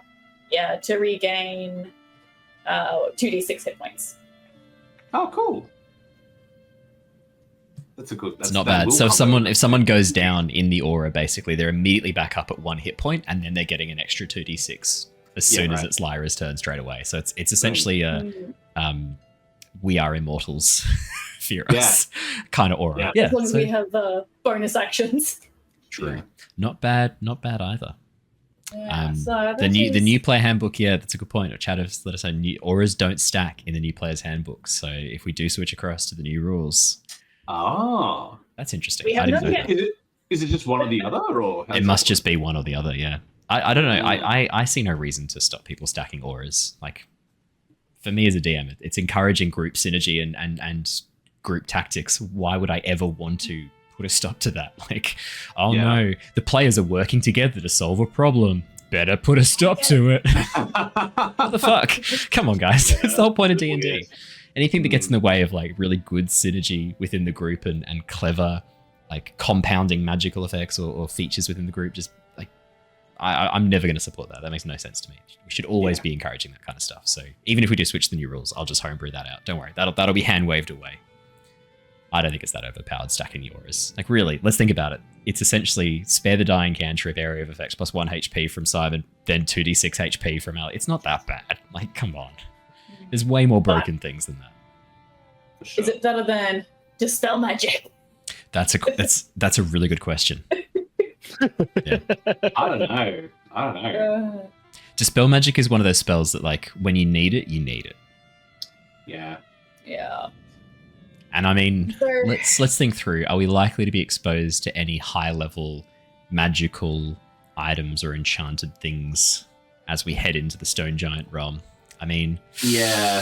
to regain 2d6 hit points. Oh, cool. That's a good. It's not bad. So if someone goes down in the aura, basically they're immediately back up at 1 hit point, and then they're getting an extra 2d6 as soon as it's Lyra's turn straight away. So it's essentially a we are immortals, fear us kind of aura. As long as we have bonus actions. True. Yeah. Not bad either. Yeah, the new player handbook, that's a good point. Chad has let us know auras don't stack in the new player's handbook. So if we do switch across to the new rules, that's interesting. I didn't know that. Is it just one or the other, or it must just be one or the other? Yeah, I don't know. I see no reason to stop people stacking auras. Like for me as a DM, it's encouraging group synergy and group tactics. Why would I ever want to put a stop to that? Like, no, the players are working together to solve a problem. Better put a stop to it. What the fuck? Come on, guys. It's the whole point of D&D. Anything that gets in the way of like really good synergy within the group and clever like compounding magical effects or features within the group, just like I'm never going to support that. That makes no sense to me. We should always be encouraging that kind of stuff. So even if we do switch the new rules, I'll just homebrew that out. Don't worry. That'll be hand waved away. I don't think it's that overpowered stacking the auras. Like really, let's think about it. It's essentially spare the dying cantrip, area of effects plus 1 HP from Simon, then 2d6 HP from Al. It's not that bad. Like, come on. There's way more broken things than that. Is it better than dispel magic? That's a really good question. Yeah. I don't know. Dispel magic is one of those spells that like when you need it, you need it. Yeah. Yeah. And I mean, let's think through. Are we likely to be exposed to any high-level magical items or enchanted things as we head into the Stone Giant realm? I mean, yeah.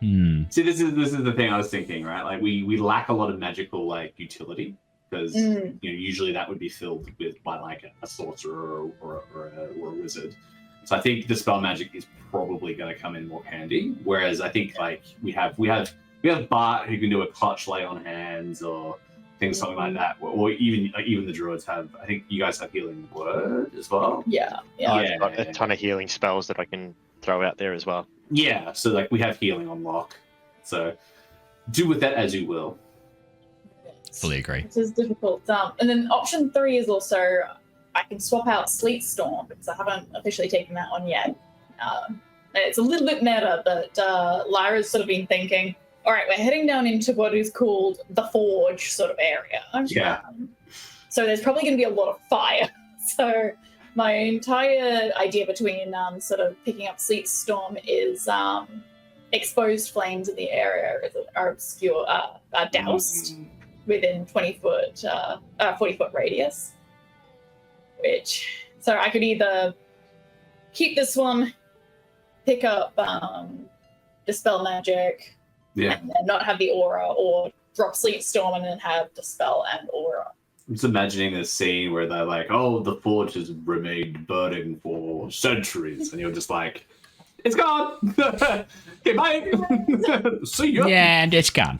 See, this is the thing I was thinking, right? Like we lack a lot of magical like utility because usually that would be filled by like a sorcerer or a wizard. So I think dispel magic is probably going to come in more handy. Whereas I think like we have Bart who can do a clutch lay on hands or things something like that, or even the druids have. I think you guys have healing word as well. Yeah. I've got a ton of healing spells that I can throw out there as well. Yeah, so like we have healing on lock. So do with that as you will. Fully agree. This is difficult. And then option 3 is also I can swap out Sleet Storm because I haven't officially taken that one yet. It's a little bit meta, but Lyra's sort of been thinking, all right, we're heading down into what is called the Forge sort of area. Yeah. So there's probably going to be a lot of fire. So my entire idea between sort of picking up Sleet Storm is exposed flames in the area are obscure, are doused within 40-foot radius. So I could either keep this one, pick up Dispel Magic, and not have the aura, or drop Sleet Storm and then have Dispel and aura. I'm just imagining this scene where they're like, oh, the forge has remained burning for centuries. And you're just like, it's gone. Okay, bye. See ya. Yeah, and it's gone.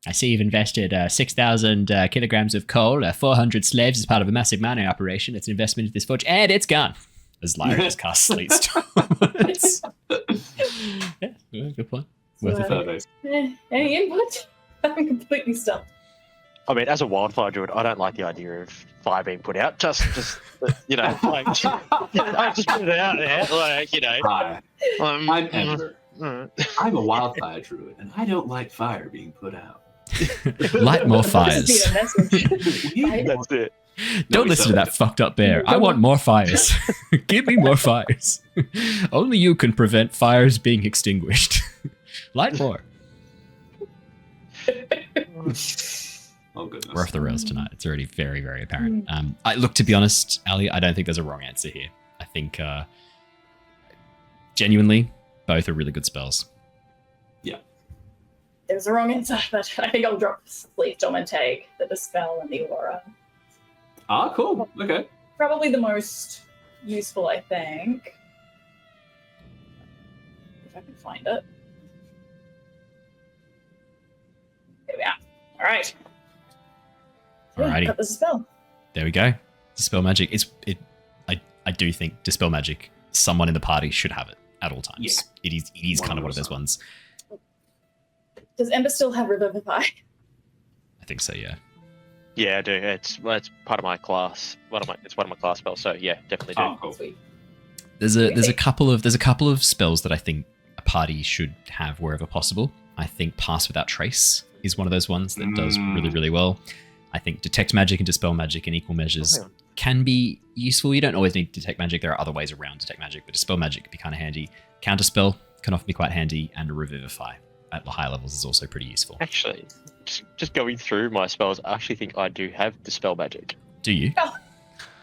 I see you've invested 6,000 kilograms of coal, 400 slaves as part of a massive mining operation. It's an investment into this forge, and it's gone. As Lyra just casts Sleet Storm. Yeah, good point. Worth it. Any input? I'm completely stumped. I mean, as a wildfire druid, I don't like the idea of fire being put out. Just like, I just put it out there, like, Hi. I'm Ember. I'm a wildfire druid, and I don't like fire being put out. Light more fires. That's it. Don't listen to that fucked up bear. I want more fires. Give me more fires. Only you can prevent fires being extinguished. Light more. Oh goodness. We're off the rails tonight. It's already very, very apparent. Look, to be honest, Ali, I don't think there's a wrong answer here. I think genuinely, both are really good spells. Yeah. There's a wrong answer, but I think I'll drop Sleep Storm and take the Dispel and the Aura. Ah, cool. Okay. Probably the most useful, I think. If I can find it. Here we are. All right. Alrighty. Got the spell. There we go. Dispel Magic. I do think Dispel Magic, someone in the party should have it at all times. Yeah. It is kind of one of those ones. Does Ember still have Revivify? I think so, yeah. Yeah, I do. It's part of my class. It's one of my class spells. So yeah, definitely do. Oh, cool. Sweet. There's a couple of spells that I think a party should have wherever possible. I think Pass Without Trace is one of those ones that does really, really well. I think Detect Magic and Dispel Magic in equal measures can be useful. You don't always need Detect Magic. There are other ways around Detect Magic, but Dispel Magic can be kind of handy. Counterspell can often be quite handy, and Revivify at the higher levels is also pretty useful. Actually, just going through my spells, I actually think I do have Dispel Magic. Do you?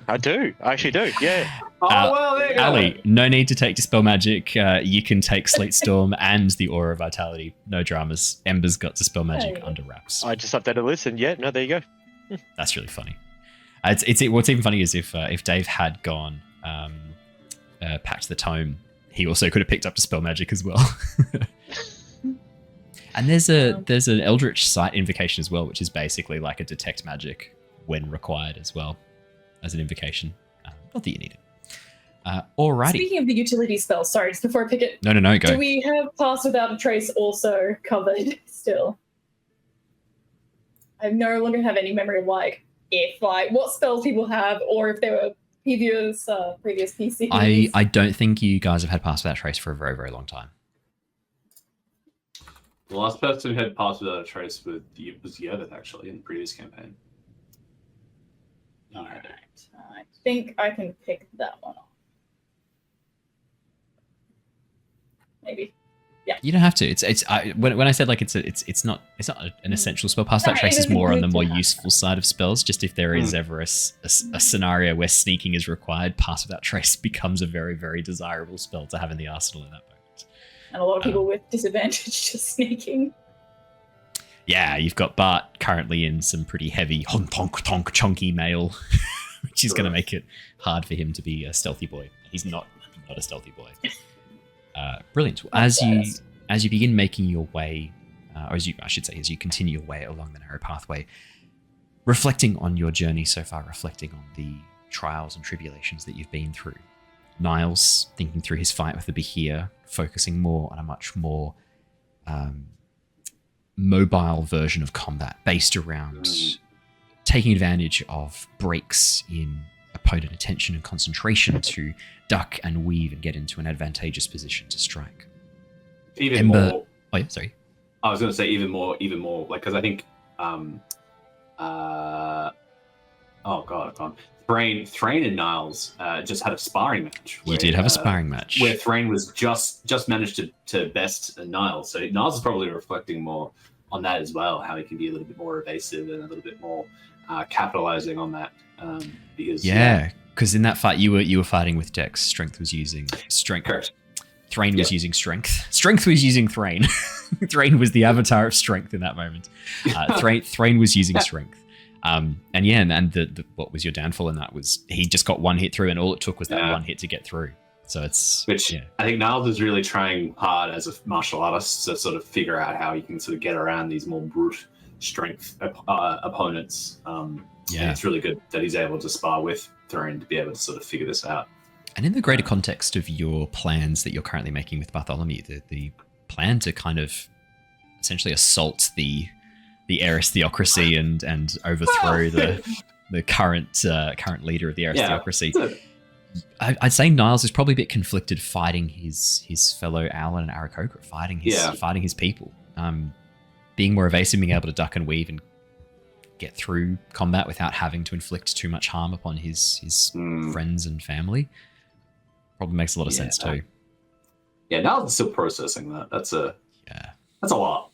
I do. I actually do. Yeah. Well, there you go. Ali, no need to take Dispel Magic. You can take Sleet Storm and the Aura of Vitality. No dramas. Ember's got Dispel Magic under wraps. I just updated a list, and yeah, no, there you go. That's really funny. What's even funny is if Dave had gone Pact the Tome, he also could have picked up Dispel Magic as well. And there's an Eldritch Sight Invocation as well, which is basically like a Detect Magic when required as well as an invocation. Not that you need it. Alrighty. Speaking of the utility spells, sorry, just before I pick it. No, go. Do we have Pass Without a Trace also covered still? I no longer have any memory of what spells people have, or if they were previous PCs. I don't think you guys have had Pass Without Trace for a very, very long time. The last person who had Pass Without a Trace was Yevith, actually, in the previous campaign. All right. I think I can pick that one off. Maybe. Yeah. You don't have to. When I said like it's not an essential spell. Pass Without Trace is more on the more useful side of spells. Just if there is ever a scenario where sneaking is required, Pass Without Trace becomes a very, very desirable spell to have in the arsenal in that moment. And a lot of people with disadvantage to sneaking. Yeah, you've got Bart currently in some pretty heavy honk tonk tonk chunky mail, which is going to make it hard for him to be a stealthy boy. He's not a stealthy boy. Brilliant. As you begin making your way, as you continue your way along the narrow pathway, reflecting on your journey so far, reflecting on the trials and tribulations that you've been through, Niles thinking through his fight with the Behir, focusing more on a much more mobile version of combat based around taking advantage of breaks in opponent attention and concentration to duck and weave and get into an advantageous position to strike. More. Oh yeah, sorry. I was going to say even more, like, because I think, Threign and Niles just had a sparring match. You did have a sparring match where Threign was just managed to best Niles. So Niles is probably reflecting more on that as well, how he can be a little bit more evasive and a little bit more capitalizing on that. Because in that fight you were fighting with Dex. Strength was using strength. Correct. Threign was using strength. Strength was using Threign. Threign was the avatar of strength in that moment. Threign was using strength. And what was your downfall in that was he just got one hit through, and all it took was that one hit to get through. So I think Niles is really trying hard as a martial artist to sort of figure out how he can sort of get around these more brute strength opponents. And it's really good that he's able to spar with Threign to be able to sort of figure this out. And in the greater context of your plans that you're currently making with Bartholomew, the plan to kind of essentially assault the Eris theocracy and overthrow the current leader of the Eris theocracy. I'd say Niles is probably a bit conflicted fighting his fellow Owlin and Aarakocra, fighting his people. Being more evasive, being able to duck and weave and get through combat without having to inflict too much harm upon his friends and family probably makes a lot of sense too. Yeah, Niles is still processing that. That's a lot.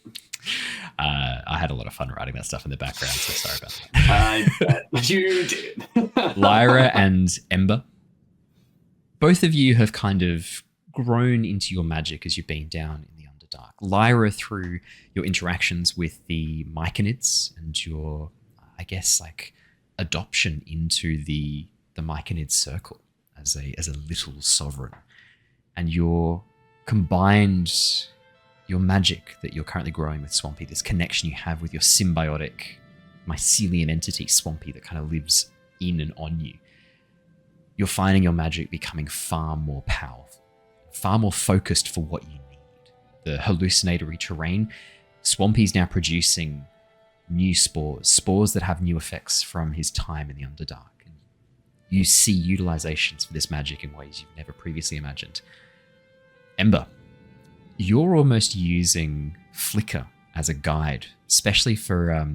I had a lot of fun writing that stuff in the background, so sorry about that. I bet you did. Lyra and Ember, both of you have kind of grown into your magic as you've been down in the Underdark. Lyra through your interactions with the Myconids and your, I guess, like adoption into the Myconid circle as a little sovereign, and your combined your magic that you're currently growing with Swampy, this connection you have with your symbiotic mycelium entity Swampy that kind of lives in and on you. You're finding your magic becoming far more powerful, far more focused for what you need. The hallucinatory terrain, Swampy's now producing new spores that have new effects from his time in the Underdark. And you see utilizations for this magic in ways you've never previously imagined. Ember, you're almost using Flicker as a guide, especially for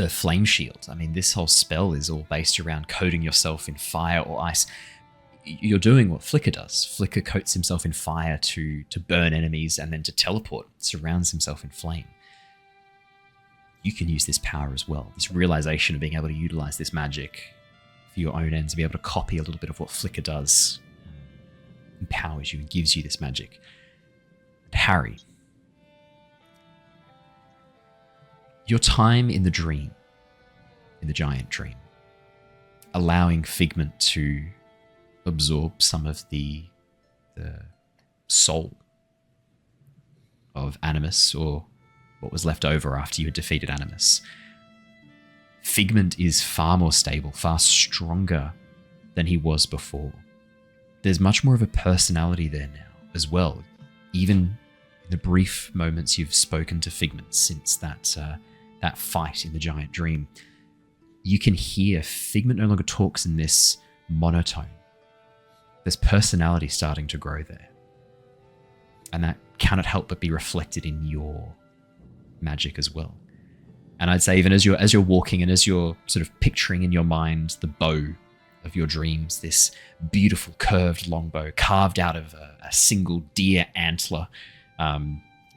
Flame Shield. I mean, this whole spell is all based around coating yourself in fire or ice. You're doing what Flicker does. Flicker coats himself in fire to burn enemies and then to teleport, surrounds himself in flame. You can use this power as well. This realization of being able to utilize this magic for your own ends, to be able to copy a little bit of what Flicker does, empowers you and gives you this magic. And Harry, your time in the dream, in the giant dream, allowing Figment to absorb some of the soul of Animus, or what was left over after you had defeated Animus. Figment is far more stable, far stronger than he was before. There's much more of a personality there now as well. Even in the brief moments you've spoken to Figment since that fight in the giant dream, you can hear Figment no longer talks in this monotone. There's personality starting to grow there. And that cannot help but be reflected in your magic as well. And I'd say even as you're walking and as you're sort of picturing in your mind the bow of your dreams, this beautiful curved longbow carved out of a single deer antler,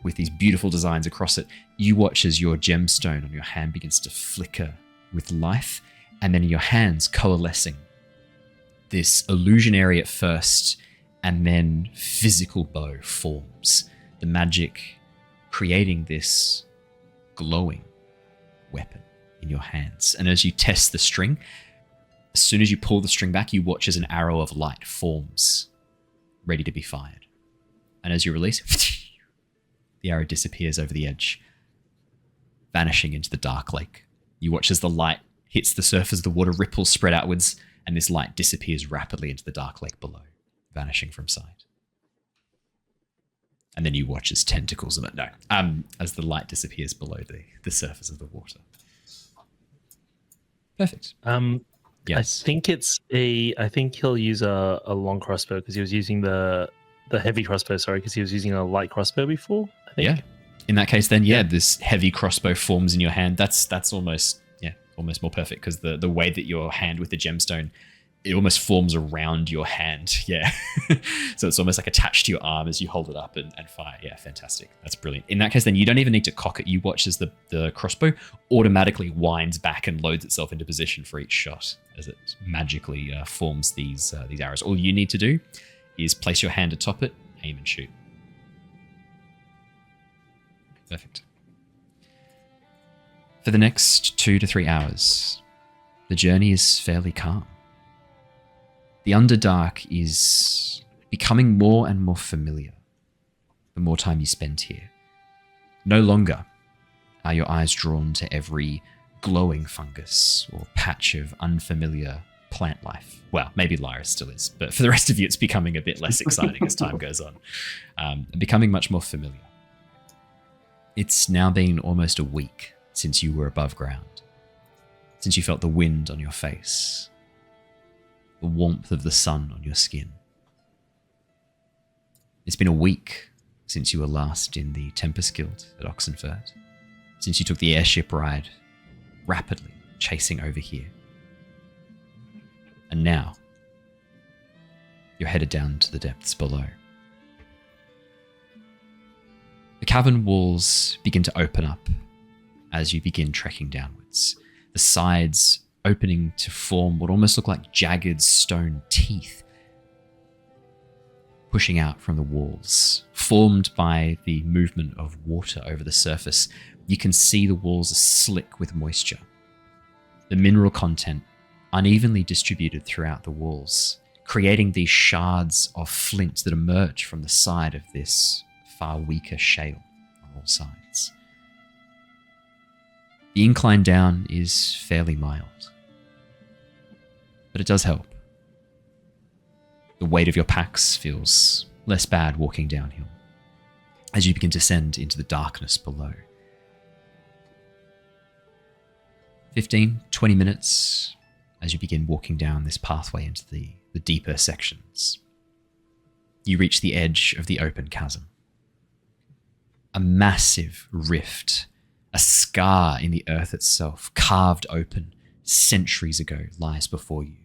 with these beautiful designs across it, you watch as your gemstone on your hand begins to flicker with life, and then in your hands coalescing, this illusionary at first and then physical bow forms. The magic creating this glowing weapon in your hands. And as you test the string, as soon as you pull the string back, you watch as an arrow of light forms, ready to be fired. And as you release, the arrow disappears over the edge, vanishing into the dark lake. You watch as the light hits the surface, the water ripples spread outwards, and this light disappears rapidly into the dark lake below, vanishing from sight. And then you watch as tentacles of it, as the light disappears below the surface of the water. Perfect. Yes. I think he'll use a long crossbow because he was using the heavy crossbow, because he was using a light crossbow before, I think. Yeah. In that case then, this heavy crossbow forms in your hand. That's almost more perfect, because the way that your hand with the gemstone, it almost forms around your hand. Yeah. So it's almost like attached to your arm as you hold it up and fire. Yeah, fantastic. That's brilliant. In that case, then you don't even need to cock it. You watch as the crossbow automatically winds back and loads itself into position for each shot as it magically forms these arrows. All you need to do is place your hand atop it, aim and shoot. Perfect. For the next 2 to 3 hours, the journey is fairly calm. The Underdark is becoming more and more familiar the more time you spend here. No longer are your eyes drawn to every glowing fungus or patch of unfamiliar plant life. Well, maybe Lyra still is, but for the rest of you, it's becoming a bit less exciting as time goes on. Becoming much more familiar. It's now been almost a week since you were above ground, since you felt the wind on your face, the warmth of the sun on your skin. It's been a week since you were last in the Tempest Guild at Oxenfurt, since you took the airship ride, rapidly chasing over here. And now, you're headed down to the depths below. The cavern walls begin to open up as you begin trekking downwards. The sides opening to form what almost look like jagged stone teeth pushing out from the walls, formed by the movement of water over the surface. You can see the walls are slick with moisture. The mineral content unevenly distributed throughout the walls, creating these shards of flint that emerge from the side of this far weaker shale on all sides. The incline down is fairly mild, but it does help. The weight of your packs feels less bad walking downhill as you begin to descend into the darkness below. 15, 20 minutes as you begin walking down this pathway into the deeper sections. You reach the edge of the open chasm. A massive rift, a scar in the earth itself, carved open centuries ago, lies before you.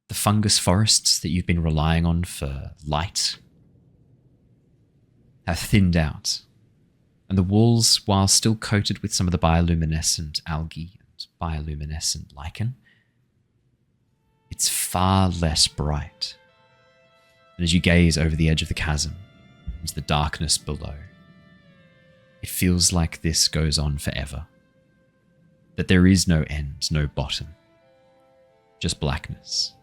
The fungus forests that you've been relying on for light have thinned out, and the walls, while still coated with some of the bioluminescent algae and bioluminescent lichen, it's far less bright. And as you gaze over the edge of the chasm into the darkness below, it feels like this goes on forever. That there is no end, no bottom, just blackness.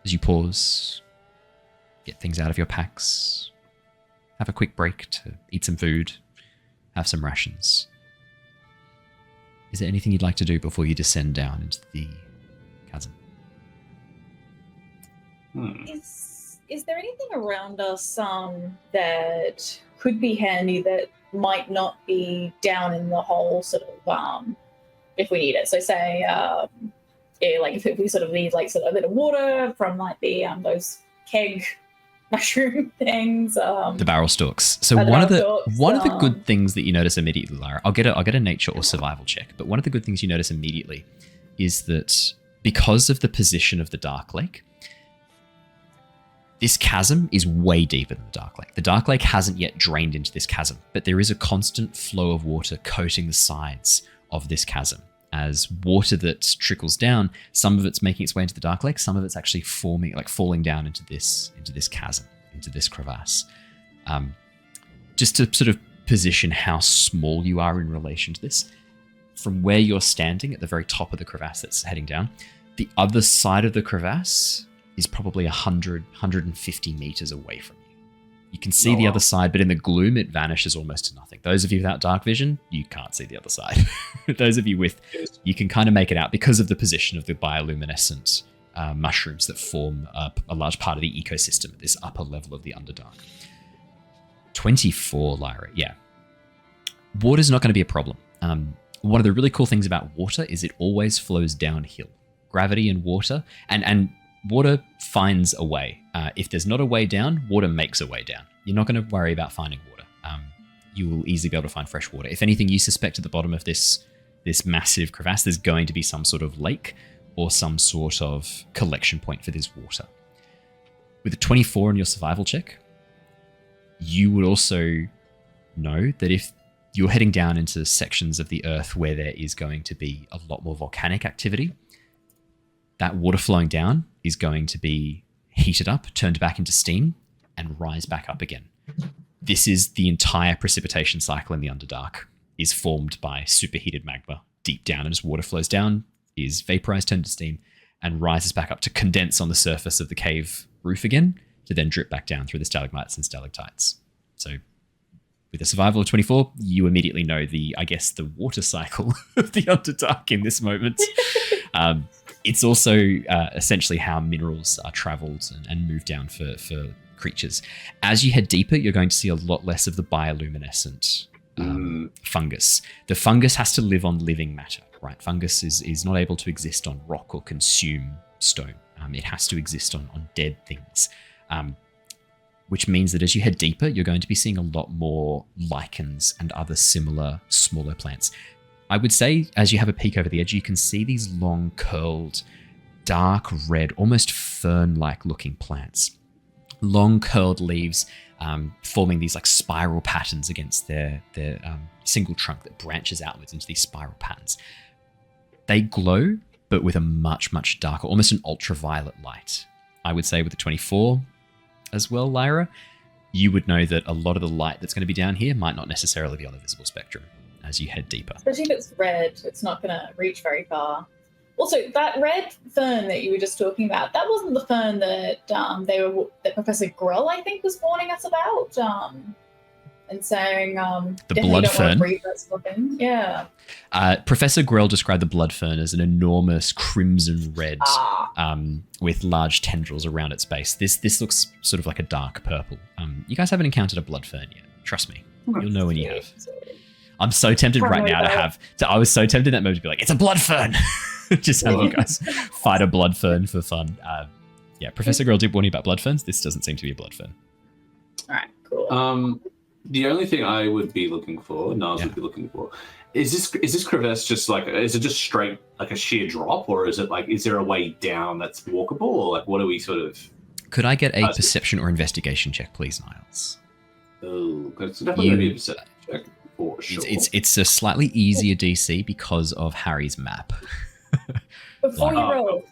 As you pause, get things out of your packs, have a quick break to eat some food, have some rations. Is there anything you'd like to do before you descend down into the chasm? Is there anything around us that could be handy that might not be down in the hole, sort of, if we need it? So say, like if we sort of need like sort of a bit of water from like the those keg mushroom things. The barrel stalks. So one of the good things that you notice immediately, Lyra, I'll get a nature or survival check, but one of the good things you notice immediately is that because of the position of the Dark Lake, this chasm is way deeper than the Dark Lake. The Dark Lake hasn't yet drained into this chasm, but there is a constant flow of water coating the sides of this chasm. As water that trickles down, some of it's making its way into the Dark Lake, some of it's actually falling down into this chasm, into this crevasse. Just to sort of position how small you are in relation to this, from where you're standing at the very top of the crevasse that's heading down, the other side of the crevasse is probably 100, 150 meters away from you. You can see the other side, but in the gloom, it vanishes almost to nothing. Those of you without dark vision, you can't see the other side. Those of you with, you can kind of make it out because of the position of the bioluminescent mushrooms that form a large part of the ecosystem at this upper level of the Underdark. 24, Lyra, yeah. Water's not going to be a problem. One of the really cool things about water is it always flows downhill. Gravity and water, and water finds a way. If there's not a way down, water makes a way down. You're not going to worry about finding water. You will easily be able to find fresh water. If anything, you suspect at the bottom of this massive crevasse, there's going to be some sort of lake or some sort of collection point for this water. With a 24 on your survival check, you would also know that if you're heading down into sections of the earth where there is going to be a lot more volcanic activity, that water flowing down is going to be heated up, turned back into steam, and rise back up again. This is the entire precipitation cycle in the Underdark, is formed by superheated magma deep down, and as water flows down, is vaporized, turned to steam, and rises back up to condense on the surface of the cave roof again, to then drip back down through the stalagmites and stalactites. So with a survival of 24, you immediately know the water cycle of the Underdark in this moment. It's also essentially how minerals are traveled and moved down for creatures. As you head deeper, you're going to see a lot less of the bioluminescent fungus. The fungus has to live on living matter, right? Fungus is not able to exist on rock or consume stone. It has to exist on dead things, which means that as you head deeper, you're going to be seeing a lot more lichens and other similar smaller plants. I would say, as you have a peek over the edge, you can see these long, curled, dark red, almost fern-like looking plants. Long, curled leaves, forming these like spiral patterns against their single trunk that branches outwards into these spiral patterns. They glow, but with a much, much darker, almost an ultraviolet light. I would say with the 24 as well, Lyra, you would know that a lot of the light that's going to be down here might not necessarily be on the visible spectrum as you head deeper. Especially if it's red, it's not going to reach very far. Also, that red fern that you were just talking about, that wasn't the fern that that Professor Grell, I think, was warning us about, and saying the blood fern. Yeah. Professor Grell described the blood fern as an enormous crimson red with large tendrils around its base. This looks sort of like a dark purple. You guys haven't encountered a blood fern yet. Trust me, you'll know when you have. I'm so tempted right now to have. I was so tempted in that moment to be like, it's a blood fern. Just have you guys fight a blood fern for fun. Yeah, Professor Grell did warn you about blood ferns. This doesn't seem to be a blood fern. All right, cool. The only thing I would be looking for, Niles would be looking for, is this crevasse just like, is it just straight like a sheer drop, or is it like, is there a way down that's walkable, or like what are we sort of? Could I get a perception or investigation check, please, Niles? Oh, it's definitely going to be a perception check for sure. It's a slightly easier DC because of Harry's map. Before you roll.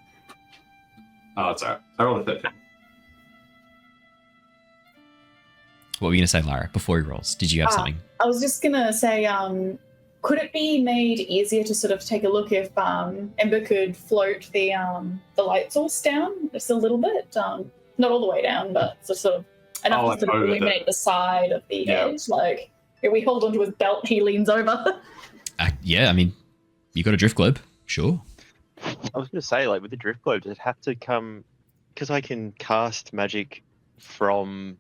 Oh, it's alright. I rolled a 13. What were you going to say, Lyra, before he rolls? Did you have something? I was just going to say, could it be made easier to sort of take a look if Ember could float the light source down just a little bit? Not all the way down, but sort of enough to sort of illuminate the side of the edge. Like, if we hold onto his belt, he leans over. Yeah, I mean, you got a drift globe. Sure. I was going to say, like, with the drift globe, does it have to come... Because I can cast magic from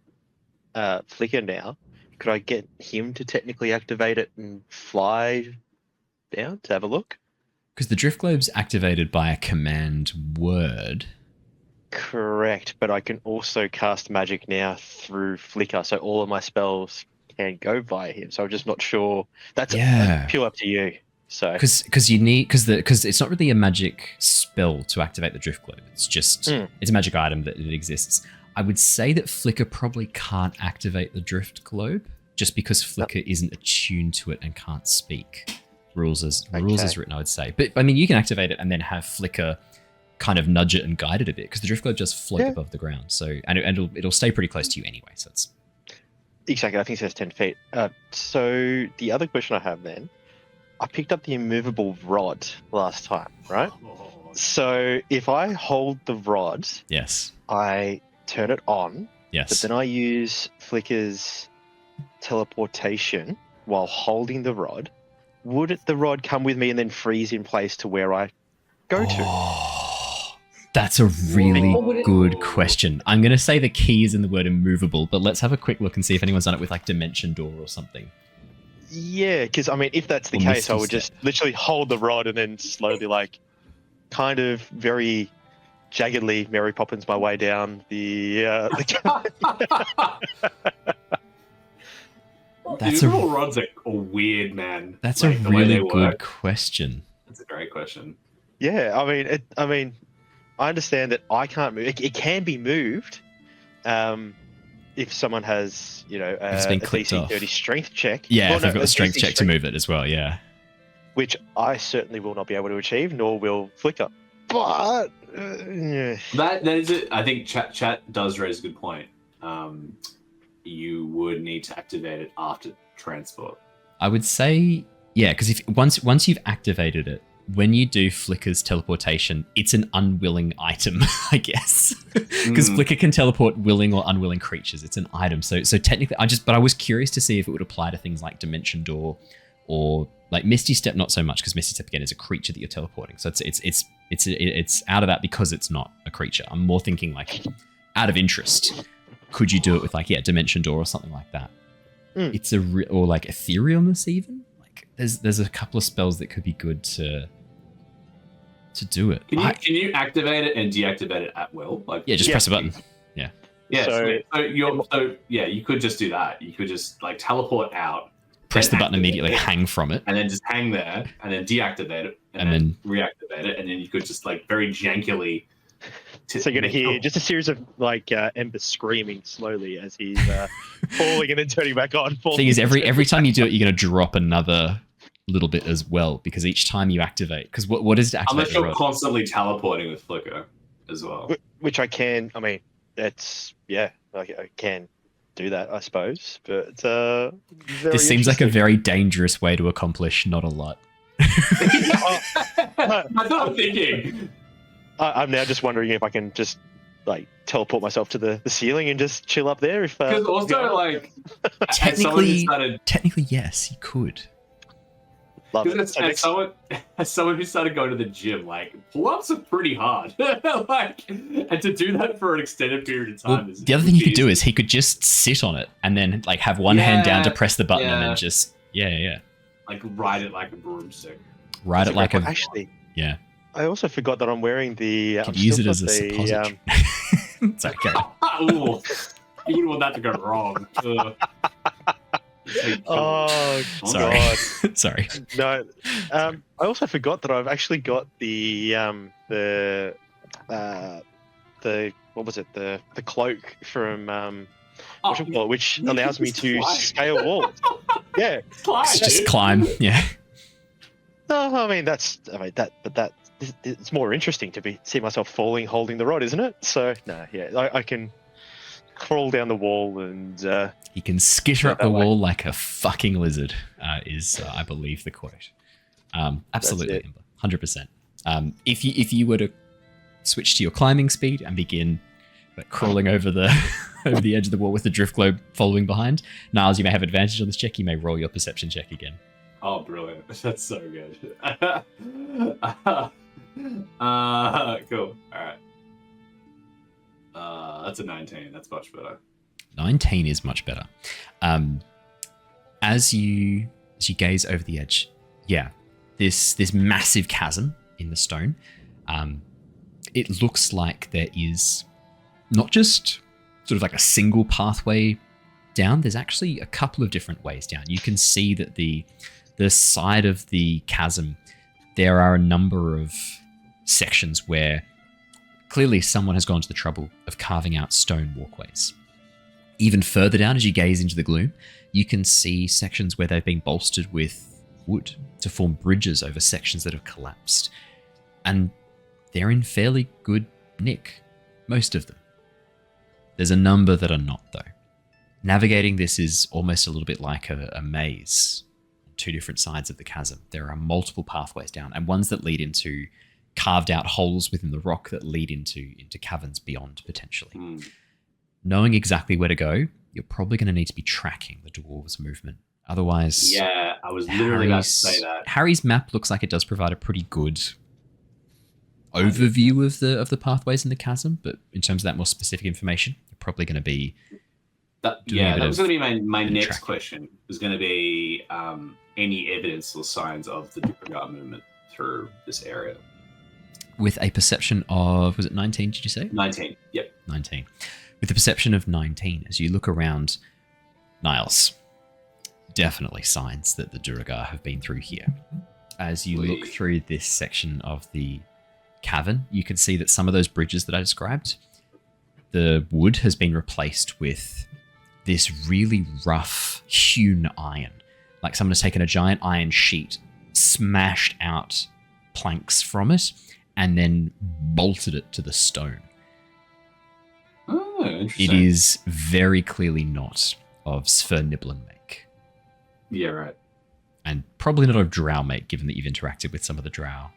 Flicker now, could I get him to technically activate it and fly down to have a look? Because the drift globe's activated by a command word. Correct, but I can also cast magic now through Flicker, so all of my spells can go via him. So I'm just not sure. That's pure up to you. So because it's not really a magic spell to activate the drift globe. It's just it's a magic item that it exists. I would say that Flicker probably can't activate the drift globe just because Flicker isn't attuned to it and can't speak. Rules as written, I would say. But I mean, you can activate it and then have Flicker kind of nudge it and guide it a bit because the drift globe just float above the ground. So and it'll stay pretty close to you anyway. So it's exactly. I think it says 10 feet. So the other question I have then. I picked up the immovable rod last time, right? So if I hold the rod, yes, I turn it on, yes, but then I use Flicker's teleportation while holding the rod. Would the rod come with me and then freeze in place to where I go to? That's a really good question. I'm going to say the key is in the word immovable, but let's have a quick look and see if anyone's done it with like Dimension Door or something. Yeah, because I mean, if that's the case, I would just literally hold the rod and then slowly, like, kind of very jaggedly Mary Poppins my way down the These little rods are weird, man. That's like, a really good question. That's a great question. Yeah, I mean, I understand that I can't move. It can be moved. If someone has, a DC 30 strength check. Yeah, if they've got the strength check to move it as well, yeah. Which I certainly will not be able to achieve, nor will Flicker. But... That is it. I think chat does raise a good point. You would need to activate it after transport. I would say, yeah, because if once you've activated it, when you do Flicker's teleportation, it's an unwilling item, I guess. Because Flicker can teleport willing or unwilling creatures. It's an item. So technically, I was curious to see if it would apply to things like Dimension Door or like Misty Step, not so much because Misty Step again is a creature that you're teleporting. So it's out of that because it's not a creature. I'm more thinking like out of interest. Could you do it with like Dimension Door or something like that? It's or like Etherealness even. There's a couple of spells that could be good to do it. Can you activate it and deactivate it at will? Like just press a button. Yeah. Yeah. So you could just do that. You could just like teleport out, press the button immediately, hang from it, and then just hang there, and then deactivate it, and then reactivate it, and then you could just like very jankily So you're gonna hear just a series of like Ember screaming slowly as he's falling and then turning back on. Thing is, every time you do it, you're gonna drop another little bit as well, because each time you activate, because what is to activate? Unless you're constantly teleporting with Flicker as well, which I can. I mean, that's I can do that, I suppose. But this seems like a very dangerous way to accomplish not a lot. That's what I'm thinking. I'm now just wondering if I can just like teleport myself to the ceiling and just chill up there. If because also like technically, yes, you could. Love it. As someone who started going to the gym, like pull-ups are pretty hard. Like, and to do that for an extended period of time is. The other thing he could do is he could just sit on it and then like have one hand down to press the button and then just like ride it like a broomstick. Ride it like a actually. Yeah. I also forgot that I'm wearing the. Could use it as a suppository. It's okay. Ooh, you wouldn't want that to go wrong. Oh sorry. God! Sorry. No, I also forgot that I've actually got the what was it? The cloak from which allows me to scale walls. Yeah, just climb. Yeah. No, I mean it's more interesting to see myself falling, holding the rod, isn't it? So no, I can crawl down the wall and he can skitter up the wall like a fucking lizard. Is I believe the quote. Absolutely, Ember, 100%. If you were to switch to your climbing speed and begin crawling over the over the edge of the wall with the drift globe following behind, Niles, you may have advantage on this check. You may roll your perception check again. Oh, brilliant! That's so good. Cool. All right. That's a 19. That's much better. 19 is much better. As you gaze over the edge, this massive chasm in the stone. It looks like there is not just sort of like a single pathway down. There's actually a couple of different ways down. You can see that the side of the chasm, there are a number of sections where clearly someone has gone to the trouble of carving out stone walkways. Even further down, as you gaze into the gloom, you can see sections where they've been bolstered with wood to form bridges over sections that have collapsed. And they're in fairly good nick, most of them. There's a number that are not, though. Navigating this is almost a little bit like a maze on two different sides of the chasm. There are multiple pathways down, and ones that lead into carved out holes within the rock that lead into caverns beyond, potentially. Knowing exactly where to go, you're probably going to need to be tracking the dwarves' movement. Otherwise, yeah, I was literally about to say that. Harry's map looks like it does provide a pretty good overview of the pathways in the chasm, but in terms of that more specific information, you're probably going to be that was going to be my next question. Was going to be any evidence or signs of the Duergar movement through this area. With a perception of, was it 19, did you say? 19, yep. 19. With the perception of 19, as you look around, Niles, definitely signs that the Duergar have been through here. As you look through this section of the cavern, you can see that some of those bridges that I described, the wood has been replaced with this really rough hewn iron. Like someone has taken a giant iron sheet, smashed out planks from it, and then bolted it to the stone. Oh, interesting. It is very clearly not of Sverniblen make. Yeah, right. And probably not of drow make, given that you've interacted with some of the drow.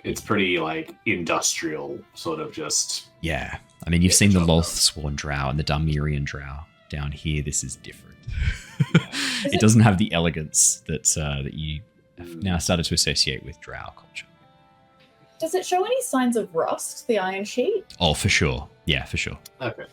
It's pretty, like, industrial, sort of just... Yeah. I mean, you've seen the Lothsworn drow and the Darmirian drow. Down here, this is different. It doesn't have the elegance that you have now started to associate with drow culture. Does it show any signs of rust, the iron sheet? Oh, for sure. Yeah, for sure. Okay.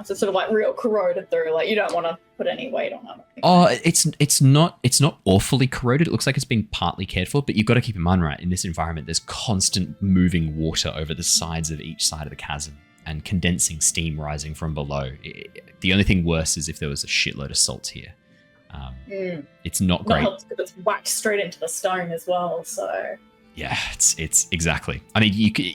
So it's sort of like real corroded through, like you don't want to put any weight on it. Oh, it's not awfully corroded. It looks like it's been partly cared for, but you've got to keep in mind, right, in this environment, there's constant moving water over the sides of each side of the chasm and condensing steam rising from below. The only thing worse is if there was a shitload of salt here. It's not great. Not because it's whacked straight into the stone as well, so... Yeah, it's exactly. I mean, you could,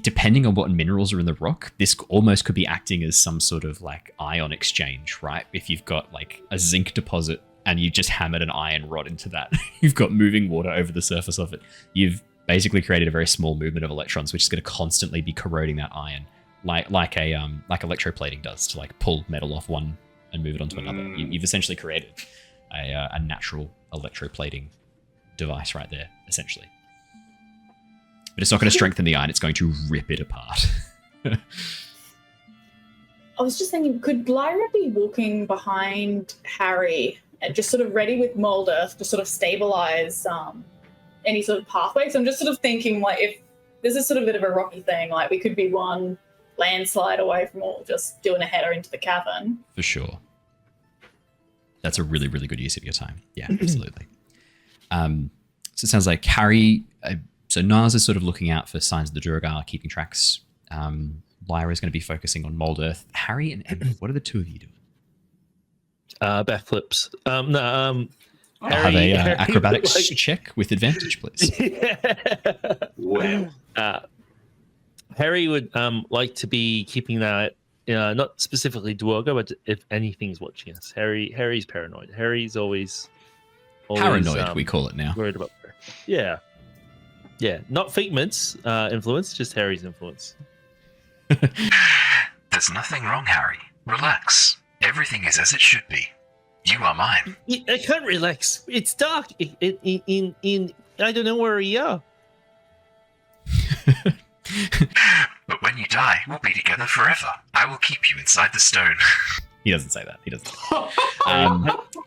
depending on what minerals are in the rock, this almost could be acting as some sort of like ion exchange, right? If you've got like a zinc deposit and you just hammered an iron rod into that, you've got moving water over the surface of it. You've basically created a very small movement of electrons, which is going to constantly be corroding that iron, like electroplating does to like pull metal off one and move it onto another. You've essentially created a natural electroplating device right there, essentially. But it's not going to strengthen the iron, it's going to rip it apart. I was just thinking, could Lyra be walking behind Harry and just sort of ready with mold earth to sort of stabilize any sort of pathway? So I'm just sort of thinking, like, if this is sort of a bit of a rocky thing, like we could be one landslide away from all just doing a header into the cavern. For sure. That's a really, really good use of your time. Yeah, absolutely. So it sounds like Harry... So Niles is sort of looking out for signs of the Duergar, keeping tracks. Lyra is going to be focusing on mold earth. Harry and Ember, what are the two of you doing? Backflips. I'll have a acrobatics check with advantage, please. Wow. Harry would like to be keeping that, not specifically Duergar, but if anything's watching us. Harry's paranoid. Harry's always Paranoid, we call it now. Worried about her. Yeah. Yeah, not Figment's influence, just Harry's influence. There's nothing wrong, Harry. Relax. Everything is as it should be. You are mine. I can't relax. It's dark. In I don't know where we are. But when you die, we'll be together forever. I will keep you inside the stone. He doesn't say that. He doesn't.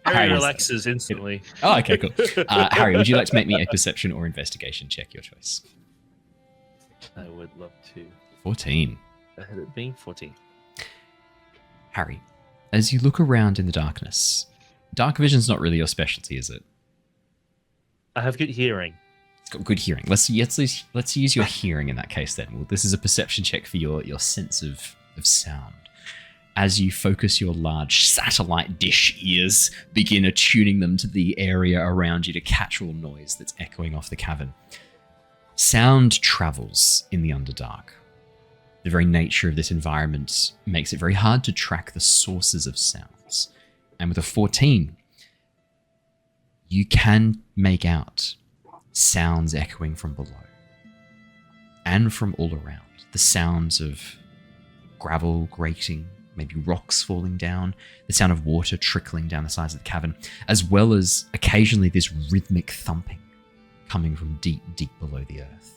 Harry relaxes instantly. Oh, okay, cool. Harry, would you like to make me a perception or investigation check? Your choice. I would love to. 14. Ahead of being 14. Harry, as you look around in the darkness, dark vision's not really your specialty, is it? I have good hearing. It's got good hearing. Let's use your hearing in that case then. Well, this is a perception check for your sense of sound. As you focus your large satellite dish ears, begin attuning them to the area around you to catch all noise that's echoing off the cavern. Sound travels in the Underdark. The very nature of this environment makes it very hard to track the sources of sounds. And with a 14, you can make out sounds echoing from below and from all around. The sounds of gravel grating, maybe rocks falling down, the sound of water trickling down the sides of the cavern, as well as occasionally this rhythmic thumping coming from deep, deep below the earth.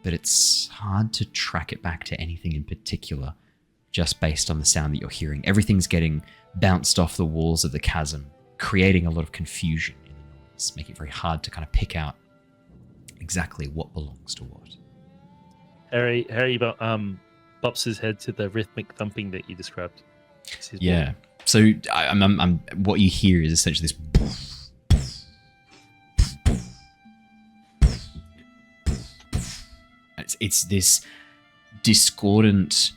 But it's hard to track it back to anything in particular, just based on the sound that you're hearing. Everything's getting bounced off the walls of the chasm, creating a lot of confusion in the noise, making it very hard to kind of pick out exactly what belongs to what. Harry bops his head to the rhythmic thumping that you described. Yeah. So I'm what you hear is essentially this. It's this discordant,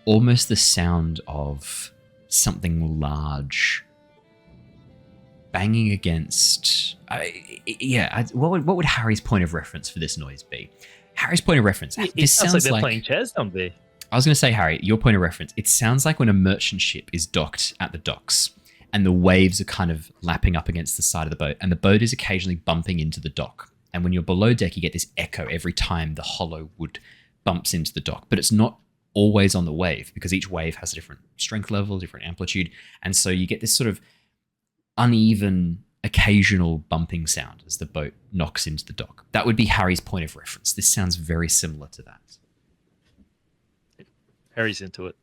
almost the sound of something large banging against. What would Harry's point of reference for this noise be? Harry's point of reference. It sounds like they're playing chess, don't they? I was going to say, Harry, your point of reference. It sounds like when a merchant ship is docked at the docks, and the waves are kind of lapping up against the side of the boat, and the boat is occasionally bumping into the dock. And when you're below deck, you get this echo every time the hollow wood bumps into the dock. But it's not always on the wave, because each wave has a different strength level, different amplitude. And so you get this sort of uneven, occasional bumping sound as the boat knocks into the dock. That would be Harry's point of reference. This sounds very similar to that. Harry's into it.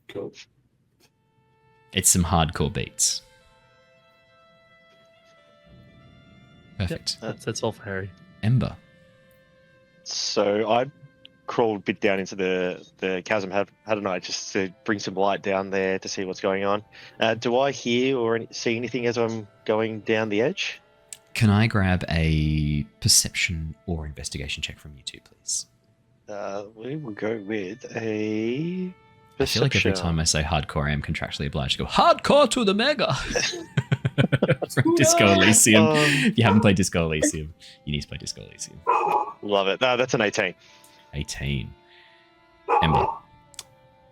Cool. It's some hardcore beats. Perfect. That's all for Harry. Ember. So I crawled a bit down into the chasm, hadn't I, just to bring some light down there to see what's going on. Do I hear or see anything as I'm going down the edge? Can I grab a perception or investigation check from you two, please? We will go with a perception. I feel like every time I say hardcore, I am contractually obliged to go hardcore to the mega. from Disco Elysium. If you haven't played Disco Elysium, you need to play Disco Elysium. Love it. No, that's an 18. 18. Ember.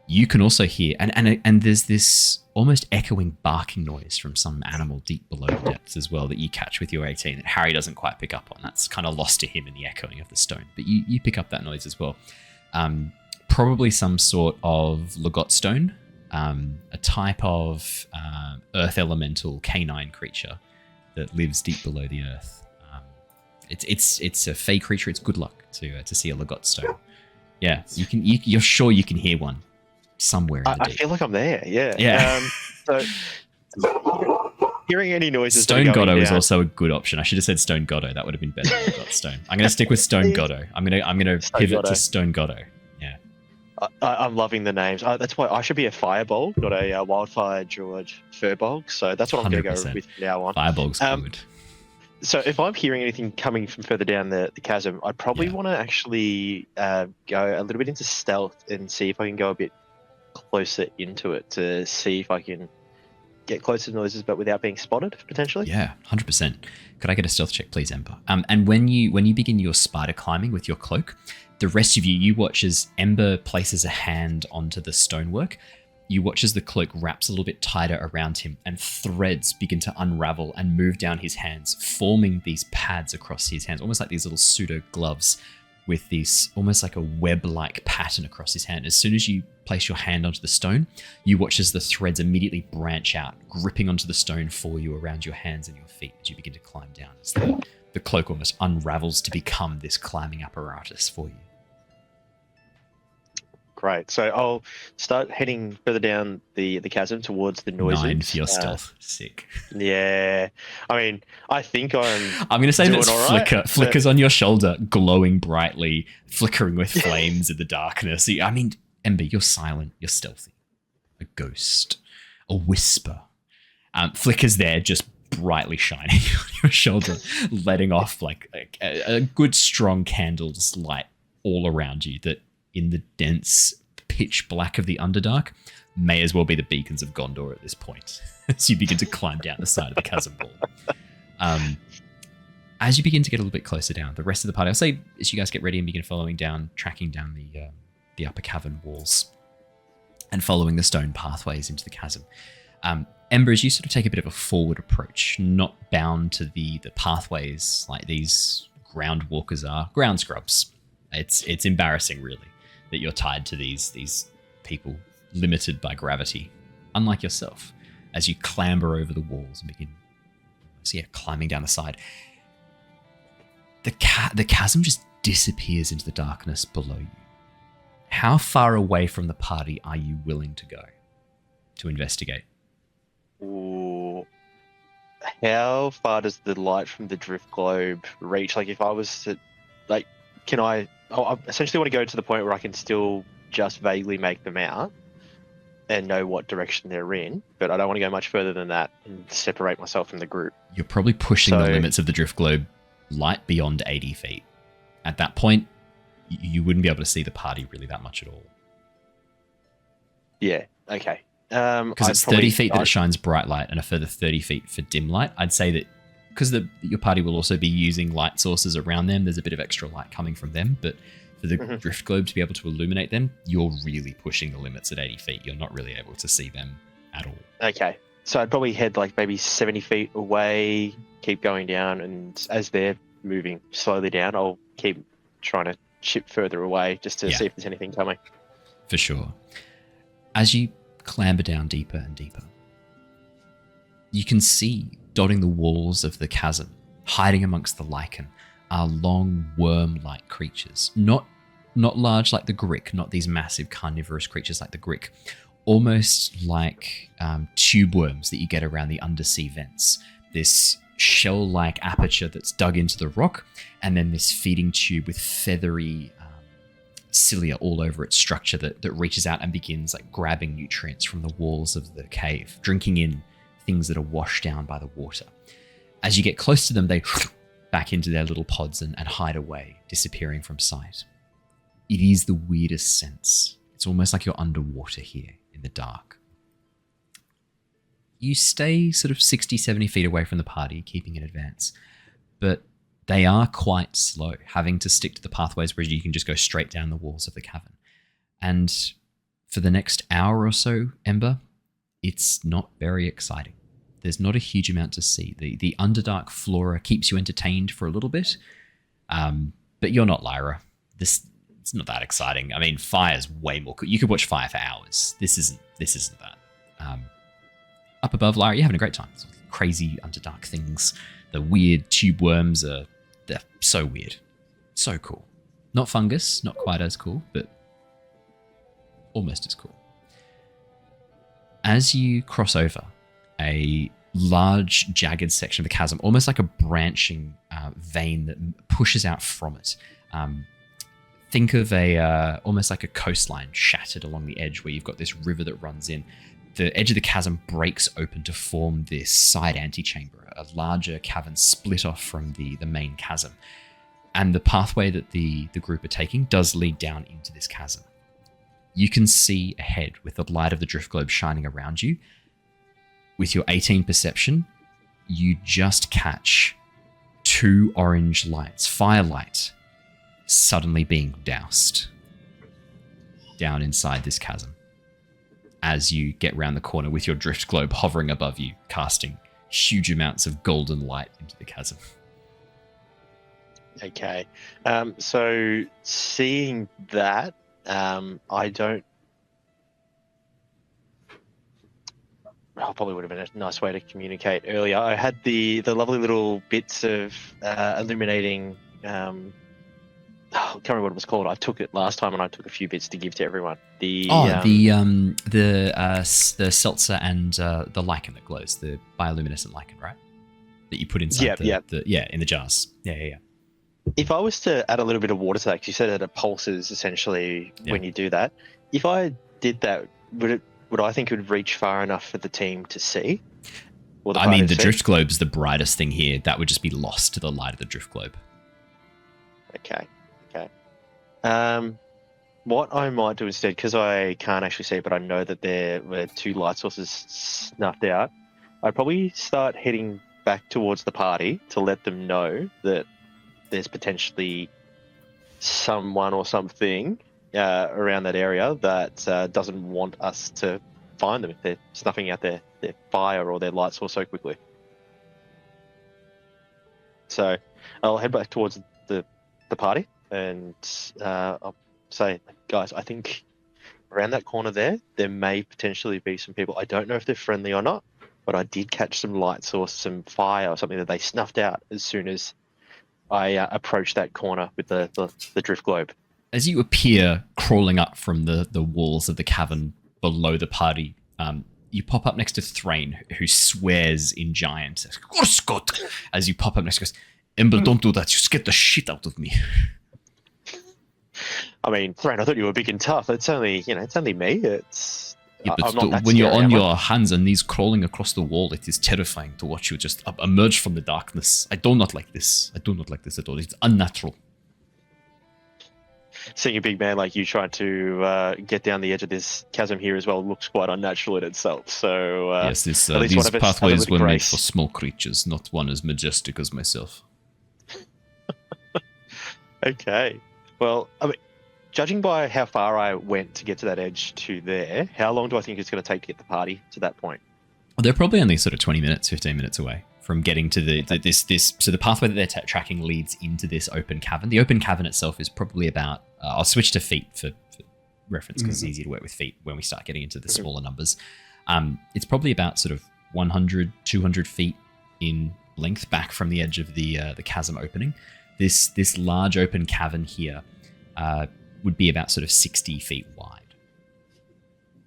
You can also hear, and there's this almost echoing barking noise from some animal deep below the depths as well that you catch with your 18 that Harry doesn't quite pick up on. That's kind of lost to him in the echoing of the stone. But you pick up that noise as well. Probably some sort of Logot stone, a type of earth elemental canine creature that lives deep below the earth. It's a fey creature. It's good luck to see a Logot stone. Yeah, you're sure you can hear one somewhere in the deep. I feel like I'm there. Yeah. Yeah. So hearing any noises. Stone Goddo is also a good option. I should have said Stone Goddo. That would have been better than Logot Stone. I'm going to stick with Stone Goddo. I'm going to pivot to Stone Goddo. Yeah. I'm loving the names. That's why I should be a Firbolg, not a Wildfire Druid Firbolg. So that's what I'm going to go with from now on. Firebolg's good. So if I'm hearing anything coming from further down the chasm, I'd probably want to actually go a little bit into stealth and see if I can go a bit closer into it to see if I can get closer to noises but without being spotted, potentially. Yeah, 100%. Could I get a stealth check, please, Ember? And when you begin your spider climbing with your cloak, the rest of you watch as Ember places a hand onto the stonework. You watch as the cloak wraps a little bit tighter around him and threads begin to unravel and move down his hands, forming these pads across his hands, almost like these little pseudo gloves with these almost like a web-like pattern across his hand. As soon as you place your hand onto the stone, you watch as the threads immediately branch out, gripping onto the stone for you around your hands and your feet as you begin to climb down. As the cloak almost unravels to become this climbing apparatus for you. Great. So I'll start heading further down the chasm towards the noises. 9 for your stealth. Sick. Yeah. I mean, I think I'm going to say that's flickers but... on your shoulder, glowing brightly, flickering with flames in the darkness. I mean, Ember, you're silent. You're stealthy. A ghost. A whisper. Flickers there, just brightly shining on your shoulder, letting off like a good strong candle's light all around you that in the dense pitch black of the Underdark may as well be the beacons of Gondor at this point as you begin to climb down the side of the chasm wall. As you begin to get a little bit closer down, the rest of the party, I'll say as you guys get ready and begin following down, tracking down the upper cavern walls and following the stone pathways into the chasm. Ember, as you sort of take a bit of a forward approach, not bound to the pathways like these ground walkers are, ground scrubs. It's embarrassing, really, that you're tied to these people limited by gravity, unlike yourself, as you clamber over the walls and begin climbing down the side. The chasm just disappears into the darkness below you. How far away from the party are you willing to go to investigate? Ooh. How far does the light from the drift globe reach? Like, if I was to, like, I essentially want to go to the point where I can still just vaguely make them out and know what direction they're in, but I don't want to go much further than that and separate myself from the group. You're probably pushing the limits of the drift globe light beyond 80 feet. At that point, you wouldn't be able to see the party really that much at all. Yeah, okay. Because it's 30 feet that it shines bright light and a further 30 feet for dim light. I'd say that because your party will also be using light sources around them, there's a bit of extra light coming from them, but for the drift globe to be able to illuminate them, you're really pushing the limits at 80 feet. You're not really able to see them at all. Okay. So I'd probably head like maybe 70 feet away, keep going down, and as they're moving slowly down, I'll keep trying to chip further away just to see if there's anything coming. For sure. As you clamber down deeper and deeper, you can see dotting the walls of the chasm, hiding amongst the lichen, are long worm-like creatures. Not large like the Grick, not these massive carnivorous creatures like the Grick. Almost like tube worms that you get around the undersea vents. This shell-like aperture that's dug into the rock, and then this feeding tube with feathery cilia all over its structure that reaches out and begins like grabbing nutrients from the walls of the cave, drinking in things that are washed down by the water. As you get close to them, they back into their little pods and hide away, disappearing from sight. It is the weirdest sense. It's almost like you're underwater here in the dark. You stay sort of 60, 70 feet away from the party, keeping in advance. But they are quite slow, having to stick to the pathways where you can just go straight down the walls of the cavern. And for the next hour or so, Ember, it's not very exciting. There's not a huge amount to see. The Underdark flora keeps you entertained for a little bit, but you're not Lyra. It's not that exciting. I mean, fire's way more cool. You could watch fire for hours. This isn't that. Up above, Lyra, you're having a great time. It's crazy Underdark things. The weird tube worms they're so weird. So cool. Not fungus, not quite as cool, but almost as cool. As you cross over a large, jagged section of the chasm, almost like a branching vein that pushes out from it. Think of almost like a coastline shattered along the edge where you've got this river that runs in. The edge of the chasm breaks open to form this side antechamber, a larger cavern split off from the main chasm. And the pathway that the group are taking does lead down into this chasm. You can see ahead with the light of the drift globe shining around you. With your 18 perception, you just catch 2 orange lights, firelight, suddenly being doused down inside this chasm as you get round the corner with your drift globe hovering above you, casting huge amounts of golden light into the chasm. Okay. So seeing that, I probably would have been a nice way to communicate earlier. I had the lovely little bits of illuminating. I can't remember what it was called. I took it last time, and I took a few bits to give to everyone. The seltzer and the lichen that glows, the bioluminescent lichen, right? That you put inside in the jars. Yeah. If I was to add a little bit of water to that, because you said that it pulses essentially when you do that. If I did that, would I think it would reach far enough for the team to see? I mean, the drift globe's the brightest thing here. That would just be lost to the light of the drift globe. Okay. What I might do instead, because I can't actually see, but I know that there were 2 light sources snuffed out, I'd probably start heading back towards the party to let them know that there's potentially someone or something around that area that doesn't want us to find them if they're snuffing out their fire or their light source so quickly. So I'll head back towards the party and I'll say, guys, I think around that corner there may potentially be some people. I don't know if they're friendly or not, but I did catch some light source, some fire or something that they snuffed out as soon as I approached that corner with the drift globe. As you appear crawling up from the walls of the cavern below the party, you pop up next to Threign, who swears in giant. As you pop up next to us, Ember, don't do that. You scared the shit out of me. I mean, Threign, I thought you were big and tough. It's only me. I'm not that when you're scary, on your hands and knees crawling across the wall, it is terrifying to watch you just emerge from the darkness. I do not like this. I do not like this at all. It's unnatural. Seeing a big man like you trying to get down the edge of this chasm here as well looks quite unnatural in itself. So yes, these pathways were made for small creatures, not one as majestic as myself. Okay. Well, I mean, judging by how far I went to get to that edge to there, how long do I think it's going to take to get the party to that point? Well, they're probably only sort of 20 minutes, 15 minutes away from getting to this. So the pathway that they're tracking leads into this open cavern. The open cavern itself is probably about, I'll switch to feet for reference because it's easy to work with feet when we start getting into the smaller numbers. It's probably about sort of 100, 200 feet in length back from the edge of the chasm opening. This large open cavern here would be about sort of 60 feet wide.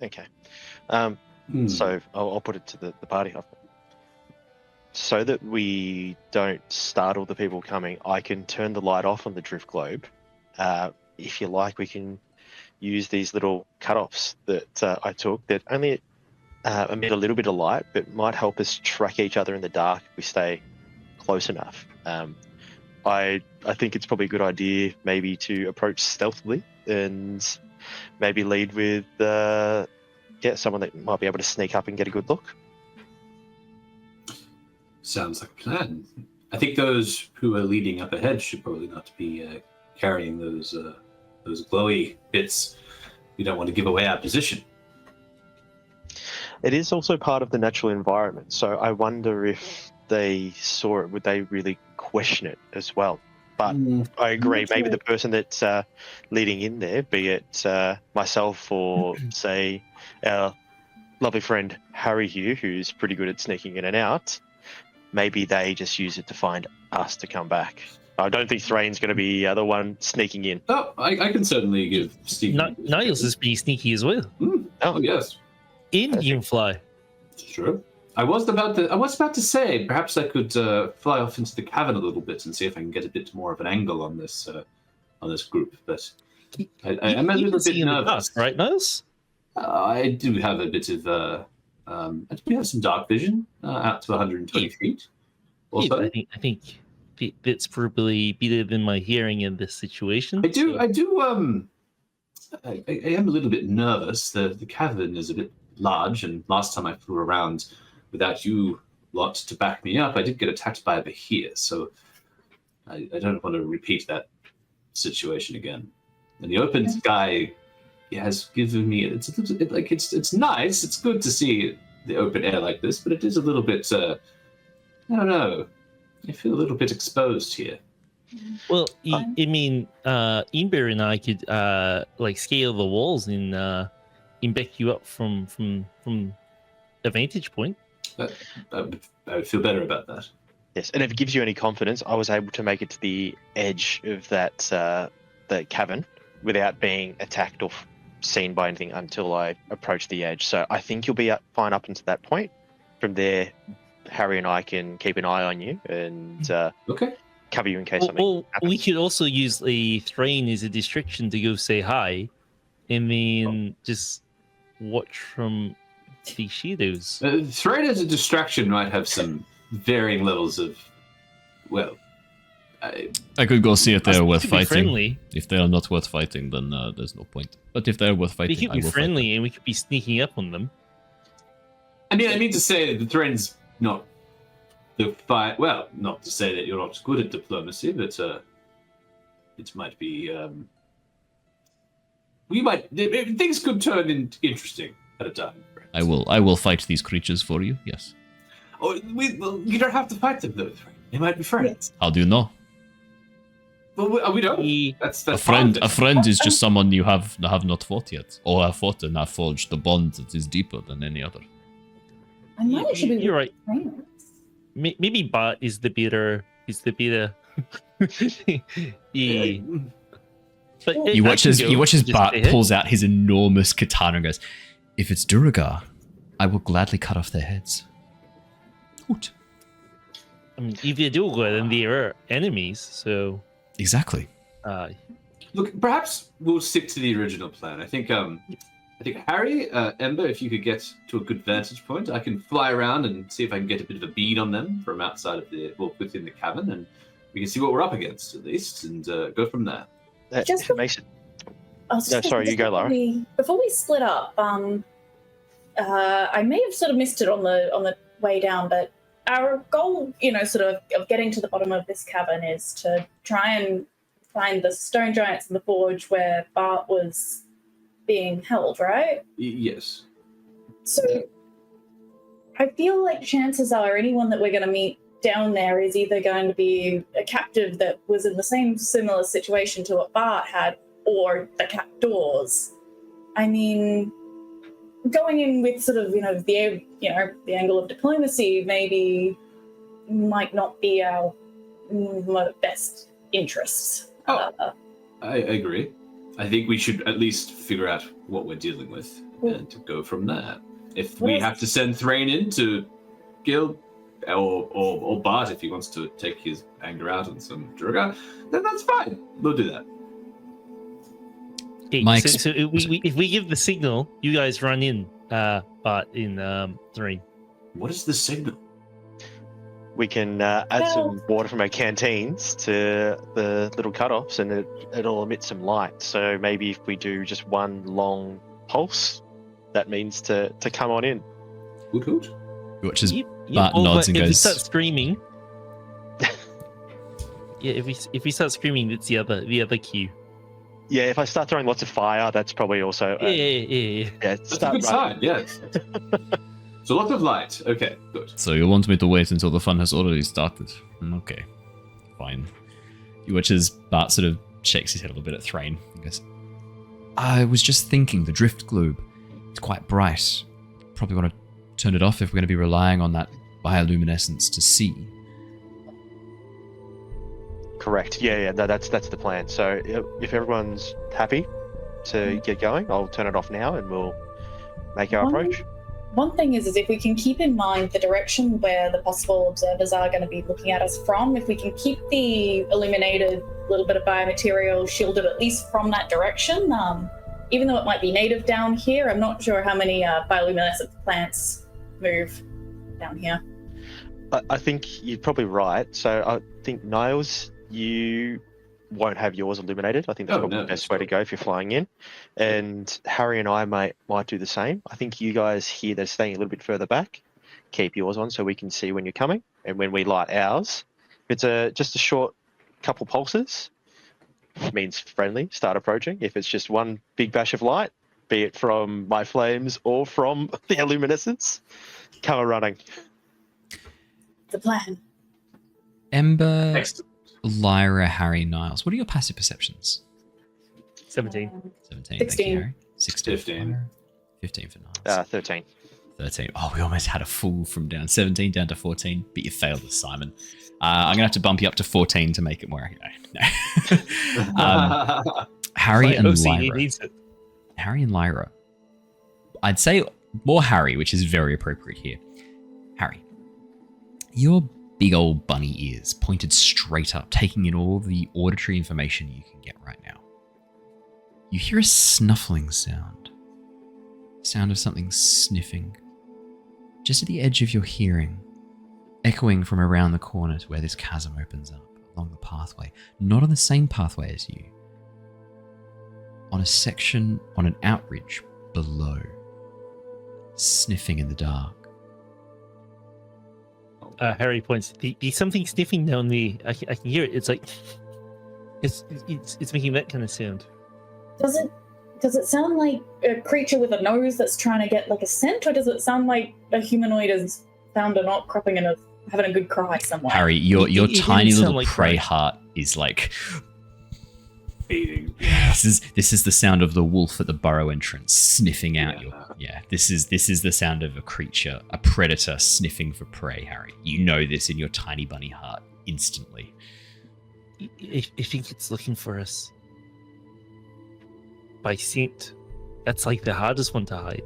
Okay. So I'll put it to the party. So that we don't startle the people coming, I can turn the light off on the drift globe. If you like, we can use these little cut-offs that I took that only emit a little bit of light, but might help us track each other in the dark if we stay close enough. I think it's probably a good idea maybe to approach stealthily and maybe lead with someone that might be able to sneak up and get a good look. Sounds like a plan. I think those who are leading up ahead should probably not be carrying those glowy bits. We don't want to give away our position. It is also part of the natural environment, so I wonder if they saw it, would they really question it as well? But I agree, maybe the person that's leading in there, be it myself or, say, our lovely friend Harry here, who's pretty good at sneaking in and out, maybe they just use it to find us to come back. I don't think Threin's going to be the one sneaking in. Oh, I can certainly give Steve. Niles is pretty sneaky as well. Oh, yes. Indian fly. Sure. I was about to say perhaps I could fly off into the cavern a little bit and see if I can get a bit more of an angle on this group. But I'm a little bit nervous, right, Niles? I do have a bit of I do have some dark vision out to 120 feet. Also, I think that's probably better than my hearing in this situation. I am a little bit nervous. The cavern is a bit large, and last time I flew around without you lot to back me up, I did get attacked by a behir, so I don't want to repeat that situation again. And the open sky has given me it's nice. It's good to see the open air like this, but it is a little bit I don't know. I feel a little bit exposed here. Well, I mean, Ember and I could scale the walls and back you up from a vantage point. I would feel better about that. Yes, and if it gives you any confidence, I was able to make it to the edge of that the cavern without being attacked or seen by anything until I approached the edge. So I think you'll be fine up until that point. From there, Harry and I can keep an eye on you and cover you in case something happens. We could also use the Threign as a distraction to go say hi, and then just watch from the shadows. Threign as a distraction might have some varying levels of, I could go see if they're worth fighting. Friendly. If they are not worth fighting, then there's no point. But if they're worth fighting, they could be friendly, and we could be sneaking up on them. I mean to say that the Threin's not the fight. Well, not to say that you're not good at diplomacy, but it might be. Things could turn interesting at a time. I will fight these creatures for you. Yes. Oh, you don't have to fight them though. They might be friends. How do you know? Well, we don't. That's a friend. A friend is just someone you have not fought yet, or have fought and have forged a bond that is deeper than any other. I might actually be You're right. friends. Maybe Bart is the better. Yeah. But You watch as Bart pulls out his enormous katana and goes, "If it's Duragar, I will gladly cut off their heads." Hoot. I mean, if you do good, then they are enemies. So exactly. Look, perhaps we'll stick to the original plan. I think Harry, Ember, if you could get to a good vantage point, I can fly around and see if I can get a bit of a bead on them from outside of within the cavern, and we can see what we're up against at least, and go from there. Mason. Sorry, you go, Lyra. Before we split up, I may have sort of missed it on the way down, but our goal, sort of getting to the bottom of this cavern is to try and find the stone giants in the forge where Bart was being held, right? Yes. So I feel like chances are anyone that we're going to meet down there is either going to be a captive that was in the same similar situation to what Bart had, or the captors. I mean, going in with sort of the angle of diplomacy maybe might not be our best interests. I agree. I think we should at least figure out what we're dealing with and to go from there. If we have to send Threign in to kill, or Bart if he wants to take his anger out on some Durga, then that's fine. We'll do that. Okay, so if we give the signal, you guys run in, Bart in Threign. What is the signal? We can add some water from our canteens to the little cutoffs, and it'll emit some light. So maybe if we do just one long pulse, that means to come on in. Good. You Bart nods and if we goes, start screaming, yeah, if we start screaming, it's the other cue. Yeah, if I start throwing lots of fire, that's probably also Yeah. That's a good sign. Yes. So lots of light. Okay, good. So you want me to wait until the fun has already started? Okay, fine. You watch as Bart sort of shakes his head a little bit at Threign. He goes, I was just thinking, the drift globe, it's quite bright. Probably want to turn it off if we're going to be relying on that bioluminescence to see. Correct. Yeah, that's the plan. So if everyone's happy to get going, I'll turn it off now and we'll make our approach. One thing is if we can keep in mind the direction where the possible observers are going to be looking at us from, if we can keep the illuminated little bit of biomaterial shielded at least from that direction, even though it might be native down here, I'm not sure how many bioluminescent plants move down here. I think you're probably right. So I think, Niles, you won't have yours illuminated. I think that's probably the best way to go if you're flying in. And Harry and I might do the same. I think you guys here, they're staying a little bit further back. Keep yours on so we can see when you're coming. And when we light ours, if it's just a short couple pulses, it means friendly, start approaching. If it's just one big bash of light, be it from my flames or from the illuminescence, come running. The plan. Ember, Next. Lyra, Harry, Niles. What are your passive perceptions? 17. 17. 16. Thank you, Harry. 16. 15. Lyra. 15 for Niles. 13. 13. Oh, we almost had a fool from down 17 down to 14, but you failed this, Simon. I'm going to have to bump you up to 14 to make it more. No. Harry and Lyra. Harry and Lyra. I'd say more Harry, which is very appropriate here. Harry, your big old bunny ears pointed straight up, taking in all the auditory information you can get right now. You hear a snuffling sound. Sound of something sniffing. Just at the edge of your hearing, echoing from around the corner to where this chasm opens up along the pathway. Not on the same pathway as you. On a section, on an outridge below. Sniffing in the dark. Harry points. There's something sniffing down there. I can hear it. It's like it's making that kind of sound. Does it sound like a creature with a nose that's trying to get like a scent, or does it sound like a humanoid has found a knot cropping and having a good cry somewhere? Harry, your tiny little like prey cry. heart is like Beating. this is the sound of the wolf at the burrow entrance sniffing out this is the sound of a creature, a predator sniffing for prey, Harry. You know this in your tiny bunny heart instantly. I think it's looking for us by scent. That's like the hardest one to hide.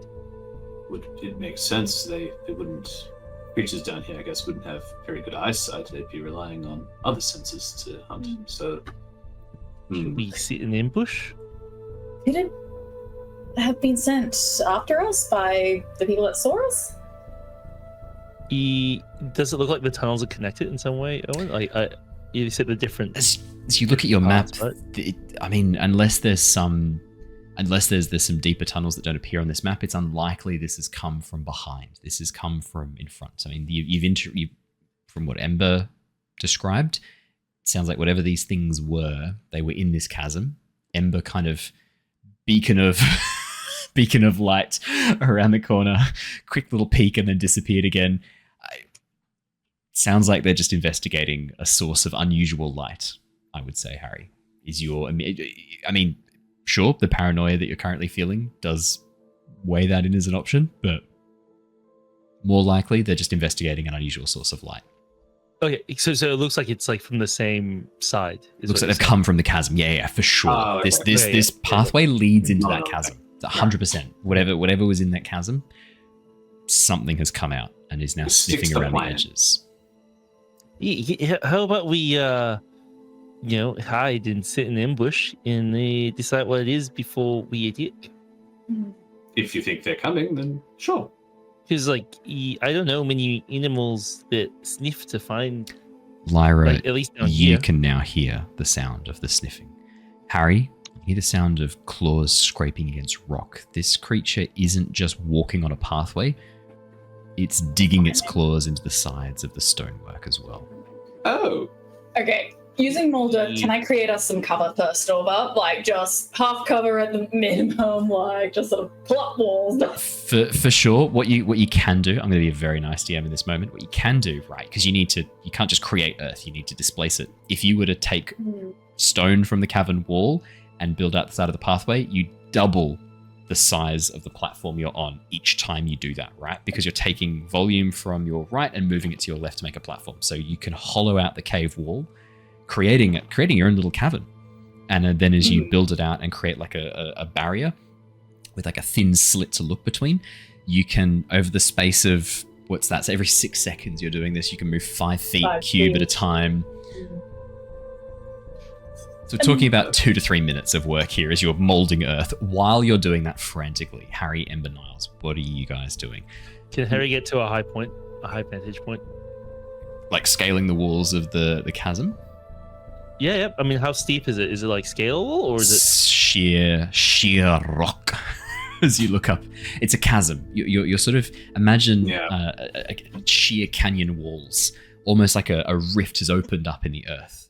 It makes sense. They wouldn't. Creatures down here, I guess, wouldn't have very good eyesight. They'd be relying on other senses to hunt. So. Should we sit in ambush? Could it have been sent after us by the people that saw us? Does it look like the tunnels are connected in some way, Owen? You said the different. As you look at your map, right? I mean, unless there's some deeper tunnels that don't appear on this map, it's unlikely this has come from behind. This has come from in front. So, I mean, you've from what Ember described, it sounds like whatever these things were, they were in this chasm. Ember kind of beacon of light around the corner, quick little peek and then disappeared again. Sounds like they're just investigating a source of unusual light, I would say, Harry. I mean, sure, the paranoia that you're currently feeling does weigh that in as an option, but more likely they're just investigating an unusual source of light. Okay, so it looks like it's like from the same side. It looks like they've come from the chasm. Yeah, for sure. Oh, okay. This pathway leads into that chasm. 100%. Whatever was in that chasm, something has come out and is now sniffing around the edges. How about we, hide and sit in ambush and decide what it is before we attack? If you think they're coming, then sure. Because, I don't know many animals that sniff to find. Lyra, at least down you here. can now hear the sound of the sniffing. Harry, you hear the sound of claws scraping against rock. This creature isn't just walking on a pathway. It's digging its claws into the sides of the stonework as well. Oh. Okay. Using Molder, can I create us some cover first over? Like, just half cover at the minimum, like, just sort of pull up walls. For sure, what you can do, I'm going to be a very nice DM in this moment, what you can do, right, because you can't just create earth, you need to displace it. If you were to take stone from the cavern wall and build out the side of the pathway, you double the size of the platform you're on each time you do that, right? Because you're taking volume from your right and moving it to your left to make a platform. So you can hollow out the cave wall, creating your own little cavern. And then as you build it out and create like a barrier with like a thin slit to look between, you can, over the space of, what's that? So every 6 seconds you're doing this, you can move 5 feet cube at a time. So we're talking about 2 to 3 minutes of work here as you're molding earth. While you're doing that frantically, Harry, Ember, Niles, what are you guys doing? Can Harry get to a high vantage point? Like scaling the walls of the chasm? Yeah. I mean, how steep is it? Is it like scalable, or is it sheer rock? As you look up, it's a chasm. You're sort of imagine a sheer canyon walls, almost like a rift has opened up in the earth.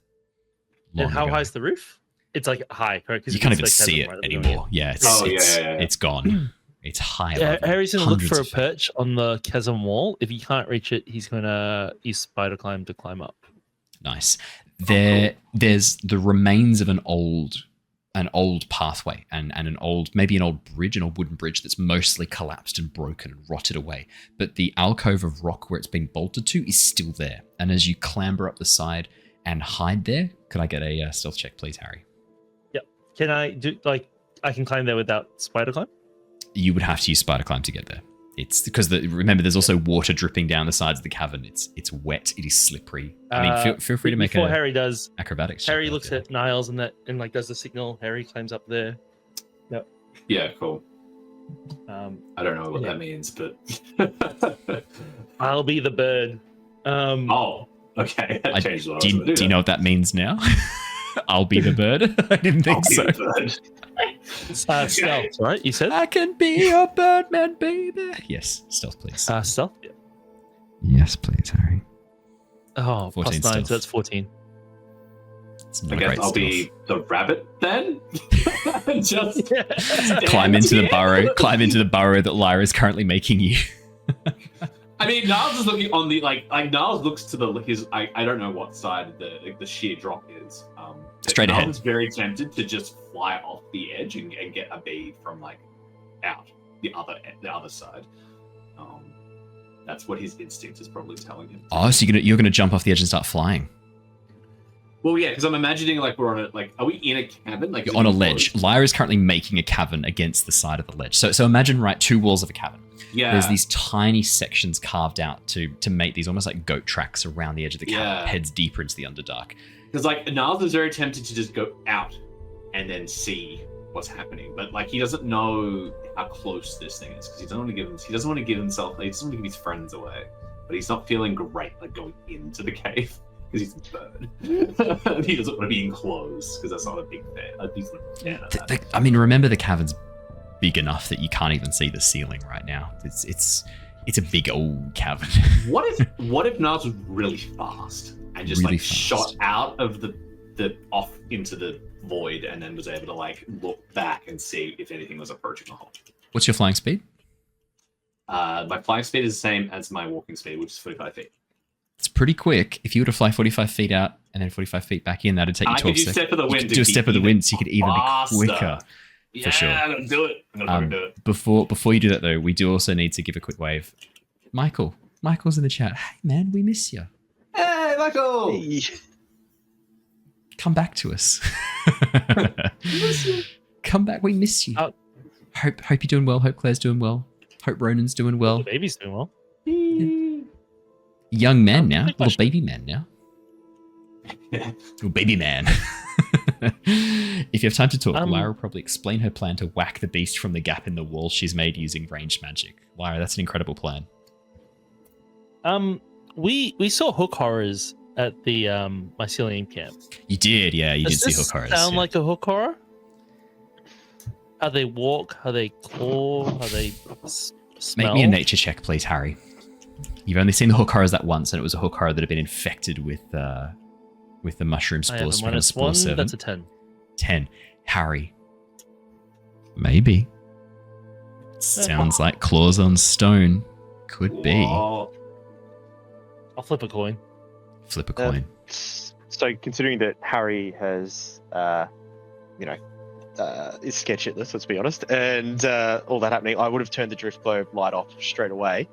And how high is the roof? It's like high, correct? You can't even see it anymore. Yeah, it's gone. It's high. Yeah, Harry's gonna look for a perch on the chasm wall. If he can't reach it, he's gonna use spider climb to climb up. Nice. There's the remains of an old pathway and an old bridge, an old wooden bridge that's mostly collapsed and broken and rotted away. But the alcove of rock where it's been bolted to is still there. And as you clamber up the side and hide there, could I get a stealth check, please, Harry? Yep. Can I do I can climb there without spider climb? You would have to use spider climb to get there. It's because remember, there's also water dripping down the sides of the cavern. It's wet. It is slippery. I mean, feel free to make before Harry does acrobatics. Harry looks at Niles and like does the signal. Harry climbs up there. Yep. Yeah, cool. I don't know what that means, but I'll be the bird. Okay. Do you know what that means now? I'll be the bird. I didn't think so. Stealth, right? You said I can be your birdman, baby. Yes, stealth, please. Stealth. Yeah. Yes, please, Harry. Oh, plus 9, stealth. so that's 14. I guess I'll be the rabbit then. Just climb into the burrow. Climb into the burrow that Lyra is currently making you. I mean, Niles is looking on the like Niles looks to his. I don't know what side the sheer drop is. Straight ahead. Niles is very tempted to just fly off the edge and get a bead from like out the other side. That's what his instinct is probably telling him. Oh, so you're gonna jump off the edge and start flying? Well, yeah, because I'm imagining like we're on are we in a cavern? Like you're on a ledge. Lyra is currently making a cavern against the side of the ledge. So imagine, right, 2 walls of a cavern. Yeah. There's these tiny sections carved out to make these almost like goat tracks around the edge of the cavern, heads deeper into the Underdark. Because like Niles is very tempted to just go out and then see what's happening, but like he doesn't know how close this thing is because he doesn't want to give his friends away. But he's not feeling great like going into the cave because he's a bird. He doesn't want to be enclosed because that's not a big fan. I mean, remember the cavern's big enough that you can't even see the ceiling right now. It's a big old cavern. What if Niles was really fast and just really shot out of the off into the void and then was able to like look back and see if anything was approaching the hole? What's your flying speed? My flying speed is the same as my walking speed, which is 45 feet. It's pretty quick. If you were to fly 45 feet out and then 45 feet back in, that'd take you 12 seconds. Step of the wind. You could do a step of the wind, so you could even faster. be quicker. Yeah, for sure. I'm gonna do it. I'm gonna do it. Before you do that though, we do also need to give a quick wave. Michael's in the chat. Hey man, we miss you. Hey, Michael. Hey. Come back to us. Come back. We miss you. Hope you're doing well. Hope Claire's doing well. Hope Ronan's doing well. The baby's doing well. Yeah. Young man now. Little baby man now. Little baby man. If you have time to talk, Lyra will probably explain her plan to whack the beast from the gap in the wall she's made using ranged magic. Lyra, that's an incredible plan. We saw hook horrors at the mycelium camp. You did, yeah. You did see hook horrors. Sound like a hook horror? How they walk? How they claw? How they smell? Make me a nature check, please, Harry. You've only seen the hook horrors that once, and it was a hook horror that had been infected with the mushroom spores from a spore 7. That's a 10. 10. Harry. Maybe. Sounds like claws on stone. Could be. Whoa. I'll flip a coin. Flip a coin. So considering that Harry has, is scared shitless, let's be honest, and all that happening, I would have turned the drift globe light off straight away.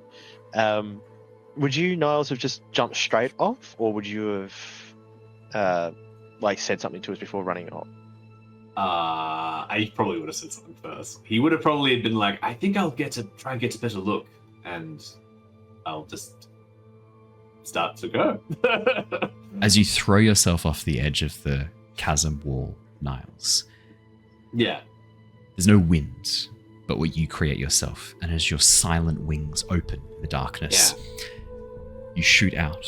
Would you, Niles, have just jumped straight off, or would you have said something to us before running off? I probably would have said something first. He would have probably been like, I think I'll try and get a better look, and I'll just start to go. As you throw yourself off the edge of the chasm wall, Niles. Yeah. There's no wind, but what you create yourself. And as your silent wings open in the darkness, you shoot out.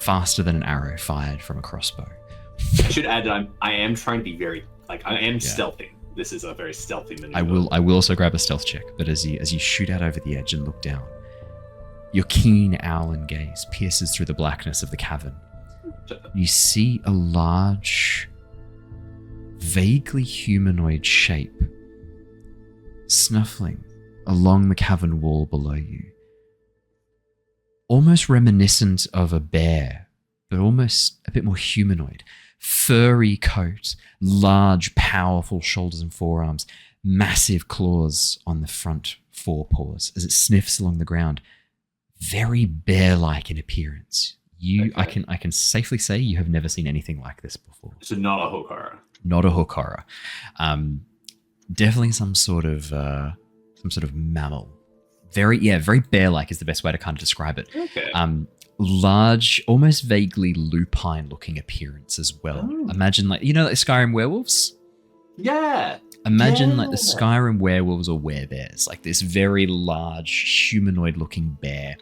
Faster than an arrow fired from a crossbow. I should add that I am trying to be very, I am stealthy. This is a very stealthy maneuver. I will also grab a stealth check, but as you shoot out over the edge and look down, your keen owlin gaze pierces through the blackness of the cavern. You see a large, vaguely humanoid shape snuffling along the cavern wall below you. Almost reminiscent of a bear, but almost a bit more humanoid. Furry coat, large, powerful shoulders and forearms, massive claws on the front forepaws as it sniffs along the ground. Very bear-like in appearance. I can safely say you have never seen anything like this before. So not a hook horror. Not a hook horror. Definitely some sort of mammal. Very bear-like is the best way to kind of describe it. Okay. Large, almost vaguely lupine-looking appearance as well. Oh. Imagine like Skyrim werewolves? Yeah. Imagine like the Skyrim werewolves or werebears, like this very large humanoid-looking bear,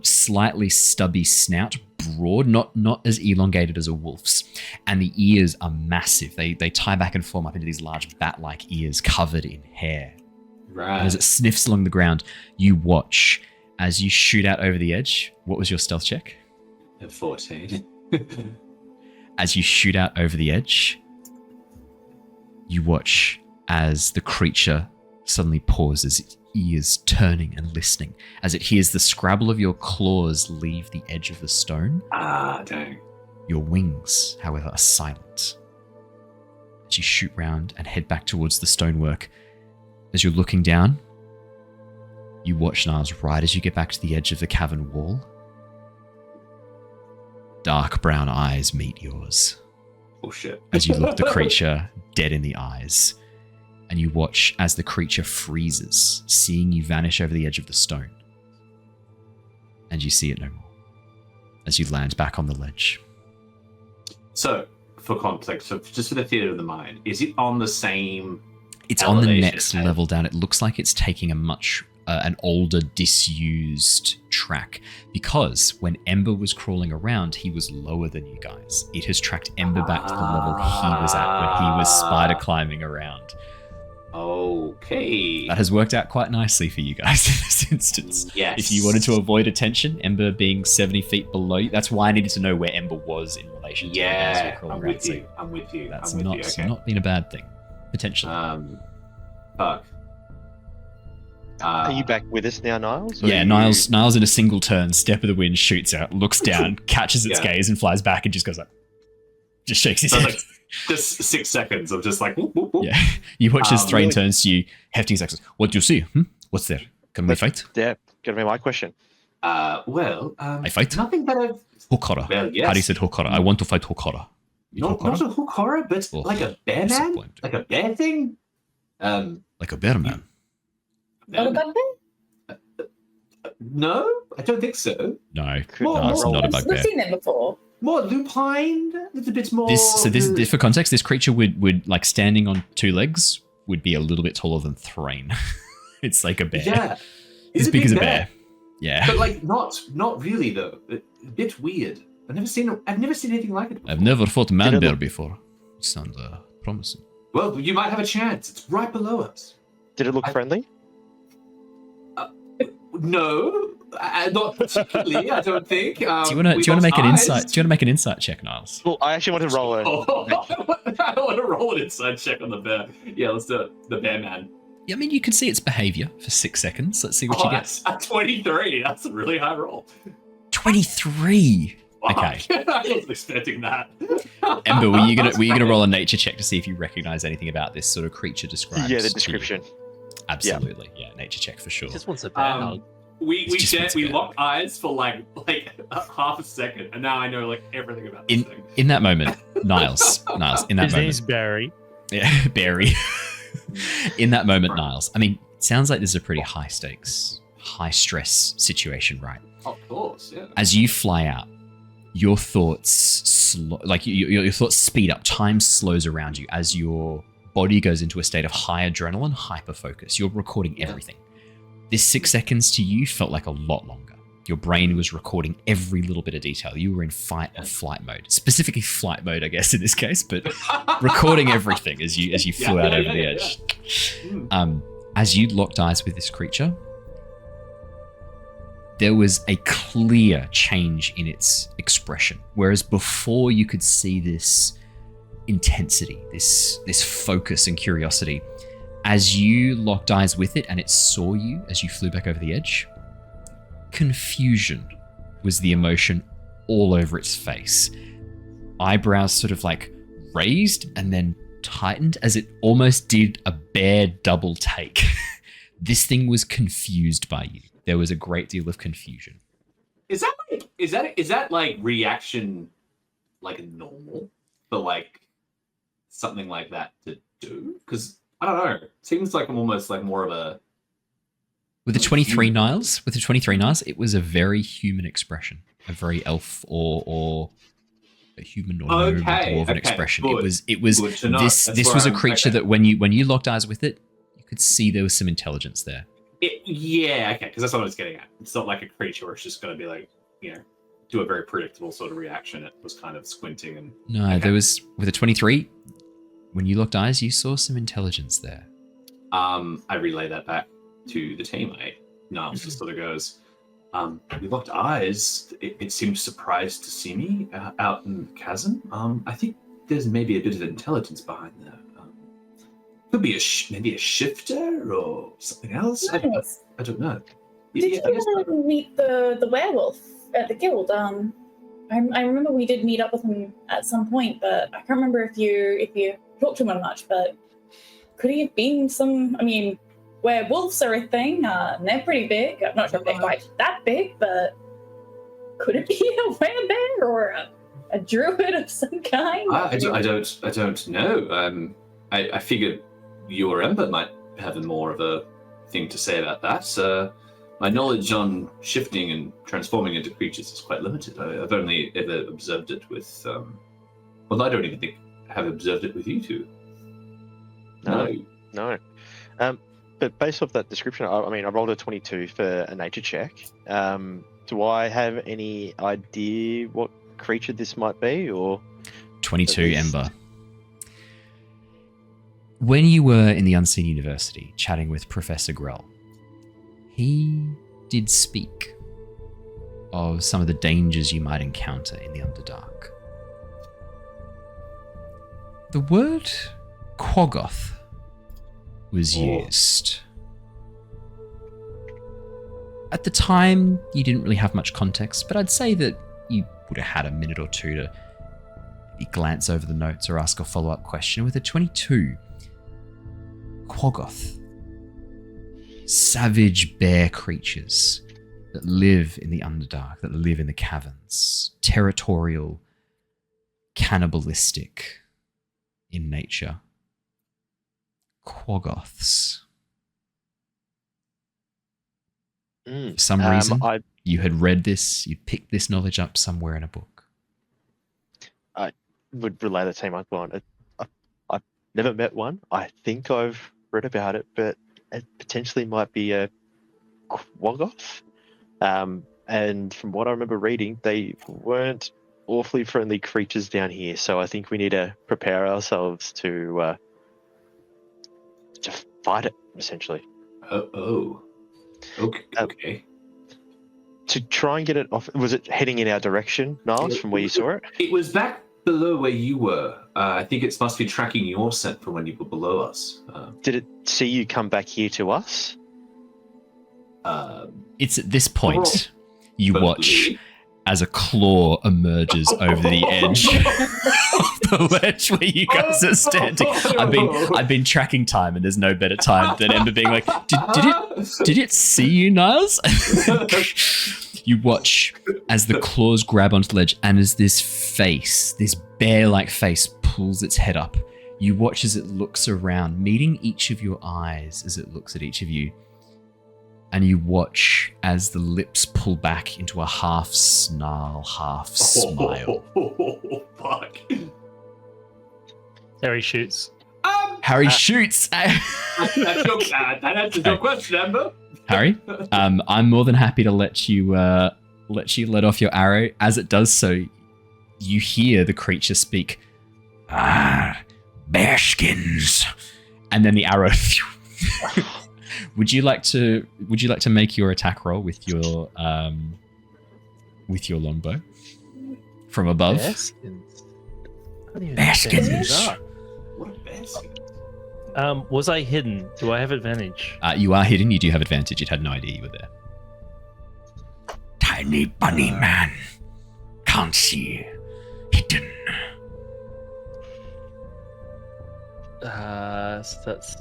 slightly stubby snout, broad, not as elongated as a wolf's, and the ears are massive. They tie back and form up into these large bat-like ears covered in hair. Right. And as it sniffs along the ground, you watch as you shoot out over the edge. What was your stealth check? 14. As you shoot out over the edge, you watch as the creature suddenly pauses, its ears turning and listening, as it hears the scrabble of your claws leave the edge of the stone. Ah, dang. Your wings, however, are silent. As you shoot round and head back towards the stonework, as you're looking down, you watch, Niles, right as you get back to the edge of the cavern wall. Dark brown eyes meet yours. Oh shit. As you look the creature dead in the eyes, and you watch as the creature freezes, seeing you vanish over the edge of the stone. And you see it no more, as you land back on the ledge. So, for context, so just for the theater of the mind, is it on the same It's on the elevation next as- level down. It looks like it's taking a much an older, disused track, because when Ember was crawling around, he was lower than you guys. It has tracked Ember back to the level he was at when he was spider climbing around. Okay. That has worked out quite nicely for you guys in this instance. Yes. If you wanted to avoid attention, Ember being 70 feet below you, that's why I needed to know where Ember was in relation to you guys who were Yeah, crawling I'm around. with So you. I'm with you. that's I'm with not, you. Okay. not been a bad thing, potentially. Fuck. Are you back with us now, Niles? Or Yeah, are you- Niles in a single turn, step of the wind, shoots out, looks down, catches its Yeah. gaze, and flies back and just goes like, just shakes his So head. like just 6 seconds of just like whoop, whoop, whoop. Yeah. You watch as Threign really- turns to you, hefting his axes. What do you see? What's there? Can we fight? Yeah, gonna be my question. I fight? Nothing that I've Hokora. Well, yes. Harry said Hokora. I want to fight Hokora. not a hook horror, but Oh, like a bear man, disappointed. like a bear thing. Like a bear man. Not a bugbear? No, I don't think so. No, Could no, it's roll. not a We've bugbear. seen them before. More lupine, a little bit more. This for context, this creature would like standing on two legs would be a little bit taller than Threign. It's like a bear. Yeah, It's as big as a bear. Yeah. but like not really though. A bit weird. I've never seen anything like it before. I've never fought a man Did it bear look- before. It sounds promising. Well, you might have a chance. It's right below us. Did it look friendly? No, not particularly. I don't think. Do you want to make an insight? Do you want to make an insight check, Niles? Well, I actually want to roll I don't want to roll an insight check on the bear. Yeah, let's do it. The bear man. Yeah, I mean, you can see its behavior for 6 seconds. Let's see what you get. That's a 23. That's a really high roll. 23. Fuck. Okay. I wasn't expecting that. Ember, were you gonna roll a nature check to see if you recognize anything about this sort of creature described? Yeah, the description. Absolutely. Yeah, nature check for sure. He just wants a bear hug. We locked eyes for like half a second, and now I know like everything about this thing. In that moment, Niles, in that His moment, name's Barry. yeah, Barry. In that moment, Niles. I mean, it sounds like this is a pretty high stakes, high stress situation, right? Of course, yeah. As you fly out, your thoughts your thoughts speed up. Time slows around you as your body goes into a state of high adrenaline, hyper focus. You're recording everything. This 6 seconds to you felt like a lot longer. Your brain was recording every little bit of detail. You were in fight or flight mode, specifically flight mode, I guess, in this case, but recording everything as you flew out over the edge. As you locked eyes with this creature, there was a clear change in its expression. Whereas before you could see this intensity, this focus and curiosity. As you locked eyes with it and it saw you as you flew back over the edge, confusion was the emotion all over its face. Eyebrows sort of like raised and then tightened as it almost did a bear double take. This thing was confused by you. There was a great deal of confusion. Is that like reaction like normal for like something like that to do? Because I don't know. It seems like I'm almost like more of a... With the 23 Niles, it was a very human expression. A very elf or a human or dwarven expression. Good. It was this was a creature that when you locked eyes with it, you could see there was some intelligence there. Because that's what I was getting at. It's not like a creature where it's just going to be like, do a very predictable sort of reaction. It was kind of squinting and... No, there was, with a 23, when you locked eyes, you saw some intelligence there. I relay that back to the team. Niles just sort of goes, we locked eyes. It seemed surprised to see me out in the chasm. I think there's maybe a bit of intelligence behind there. Could be maybe a shifter or something else. Nice. I don't know. Did you meet the werewolf at the guild? I remember we did meet up with him at some point, but I can't remember if you talked to him much. But could he have been some? I mean, werewolves are a thing. They're pretty big. I'm not sure if they're quite that big, but could it be a werebear or a druid of some kind? I don't know. I figured you or Ember might have more of a thing to say about that. My knowledge on shifting and transforming into creatures is quite limited. I've only ever observed it with... I don't even think I have observed it with you two. No. But based off that description, I rolled a 22 for a nature check. Do I have any idea what creature this might be, or... 22, Ember. When you were in the Unseen University chatting with Professor Grell, he did speak of some of the dangers you might encounter in the Underdark. The word Quaggoth was used. At the time, you didn't really have much context, but I'd say that you would have had a minute or two to maybe glance over the notes or ask a follow-up question. With a 22, Quaggoth, savage bear creatures that live in the Underdark, that live in the caverns, territorial, cannibalistic in nature. Quaggoths. For some reason, you had read this, you picked this knowledge up somewhere in a book. I would relay the same one. I've never met one. I think I've read about it, but it potentially might be a Quaggoth. And from what I remember reading, they weren't awfully friendly creatures down here, so I think we need to prepare ourselves to fight it, essentially. Okay. To try and get it off, was it heading in our direction, Niles, from where you saw it? It was back below where you were. I think it must be tracking your scent from when you were below us. Did it see you come back here to us? It's at this point you watch as a claw emerges over the edge of the ledge where you guys are standing. I've been tracking time, and there's no better time than Ember being like, "Did it see you, Niles?" You watch as the claws grab onto the ledge, and as this face, this bear-like face, pulls its head up. You watch as it looks around, meeting each of your eyes as it looks at each of you. And you watch as the lips pull back into a half snarl, half smile. Oh, fuck. Harry shoots. Harry shoots. That answers your question, Ember. Harry, I'm more than happy to let you let off your arrow. As it does so, you hear the creature speak. Bearskins, and then the arrow. Would you like to make your attack roll with your longbow from above? Bearskins. What a basket. Was I hidden? Do I have advantage? You are hidden. You do have advantage. It had no idea you were there. Tiny bunny man. Can't see. Hidden. So that's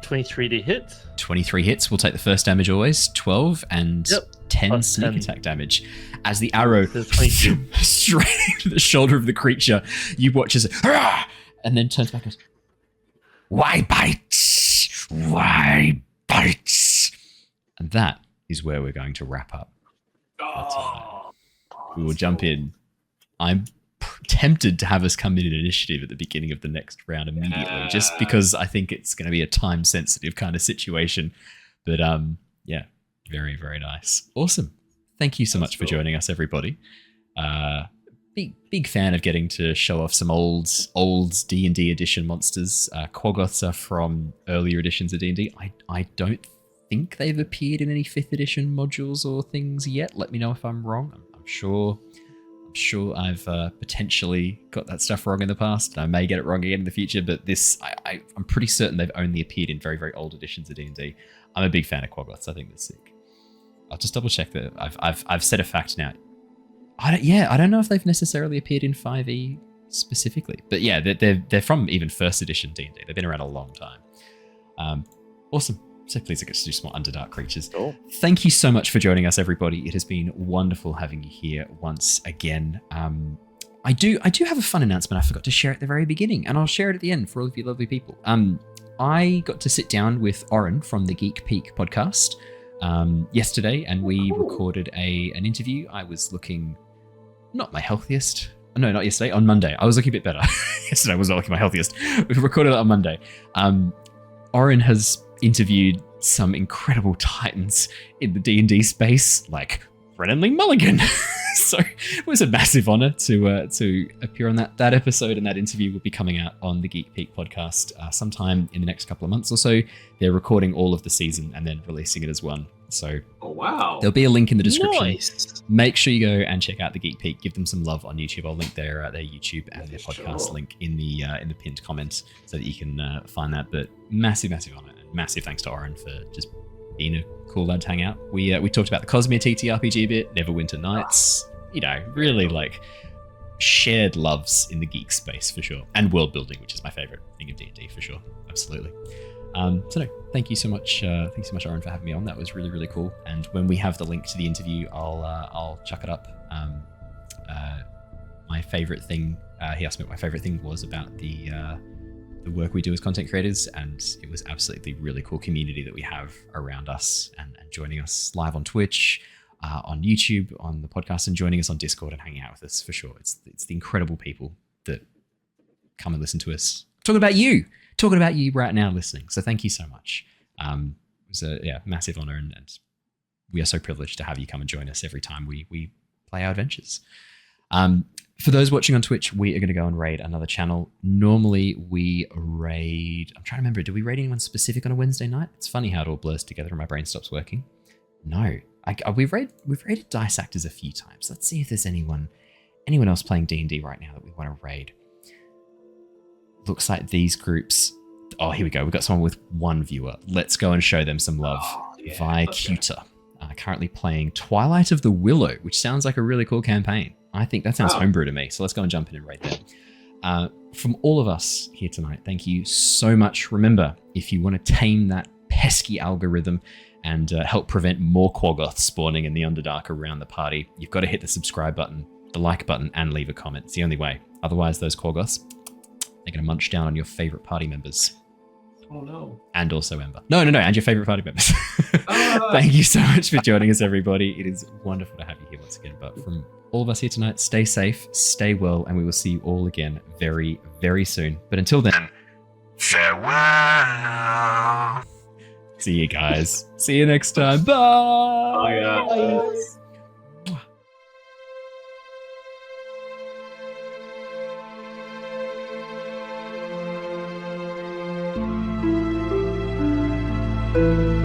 23 to hit. 23 hits. We'll take the first damage always. 12 and 10 Plus sneak 10. attack damage. As the arrow So 22. straight into the shoulder of the creature, you watch as it, and then turns back and goes, "Why bites? Why bites?" And that is where we're going to wrap up. We will jump in. I'm tempted to have us come in initiative at the beginning of the next round immediately, just because I think it's going to be a time sensitive kind of situation. But yeah, very, very nice. Awesome. Thank you so much for joining us, everybody. Big fan of getting to show off some old D&D edition monsters. Quaggoths are from earlier editions of D&D. I don't think they've appeared in any 5th edition modules or things yet. Let me know if I'm wrong. I'm sure I've potentially got that stuff wrong in the past. I may get it wrong again in the future, but this, I'm pretty certain they've only appeared in very, very old editions of D&D. I'm a big fan of Quaggoths. I think they're sick. I'll just double check that I've said a fact now. I don't know if they've necessarily appeared in 5e specifically, but yeah, they're from even 1st edition D&D. They've been around a long time. Awesome. So pleased I get to do some more Underdark creatures. Cool. Thank you so much for joining us, everybody. It has been wonderful having you here once again. I do have a fun announcement I forgot to share at the very beginning, and I'll share it at the end for all of you lovely people. I got to sit down with Oren from the Geek Peak podcast yesterday, and we recorded an interview. I was looking not my healthiest. No, not yesterday. On Monday. I was looking a bit better. Yesterday I was not looking my healthiest. We recorded it on Monday. Oren has interviewed some incredible titans in the D&D space, like Brennan Lee Mulligan. So it was a massive honor to appear on that episode, and that interview will be coming out on the Geek Peak podcast sometime in the next couple of months or so. They're recording all of the season and then releasing it as one. So there'll be a link in the description. Nice. Make sure you go and check out the Geek Peak. Give them some love on YouTube. I'll link their YouTube and their podcast link in the pinned comments so that you can find that. But massive honor, and massive thanks to Oren for just being a cool lad to hang out. We talked about the Cosmere TTRPG bit, Neverwinter Nights. You know, really like shared loves in the geek space for sure, and world building, which is my favorite thing of D&D for sure. Absolutely. So no, thank you so much, Oren, for having me on. That was really, really cool. And when we have the link to the interview, I'll chuck it up. My favorite thing, he asked me what my favorite thing was about the work we do as content creators, and it was absolutely really cool community that we have around us, and joining us live on Twitch, on YouTube, on the podcast, and joining us on Discord and hanging out with us for sure. It's the incredible people that come and listen to us talking about you right now listening. So thank you so much. It was a massive honor, and we are so privileged to have you come and join us every time we play our adventures. For those watching on Twitch, we are going to go and raid another channel. Normally we raid, I'm trying to remember, do we raid anyone specific on a Wednesday night? It's funny how it all blurs together and my brain stops working. No. We've raided Dice Actors a few times. Let's see if there's anyone else playing D&D right now that we want to raid. Looks like these groups... Oh, here we go. We've got someone with one viewer. Let's go and show them some love. Vicuta. Currently playing Twilight of the Willow, which sounds like a really cool campaign. I think that sounds homebrew to me. So let's go and jump in and raid them. From all of us here tonight, thank you so much. Remember, if you want to tame that pesky algorithm and help prevent more Quaggoths spawning in the Underdark around the party, you've got to hit the subscribe button, the like button, and leave a comment. It's the only way. Otherwise, those Quaggoths, they're going to munch down on your favorite party members. Oh no. And also Ember. No, and your favorite party members. Thank you so much for joining us, everybody. It is wonderful to have you here once again. But from all of us here tonight, stay safe, stay well, and we will see you all again very, very soon. But until then, farewell. See you guys. See you next time. Bye. Bye, guys. Bye.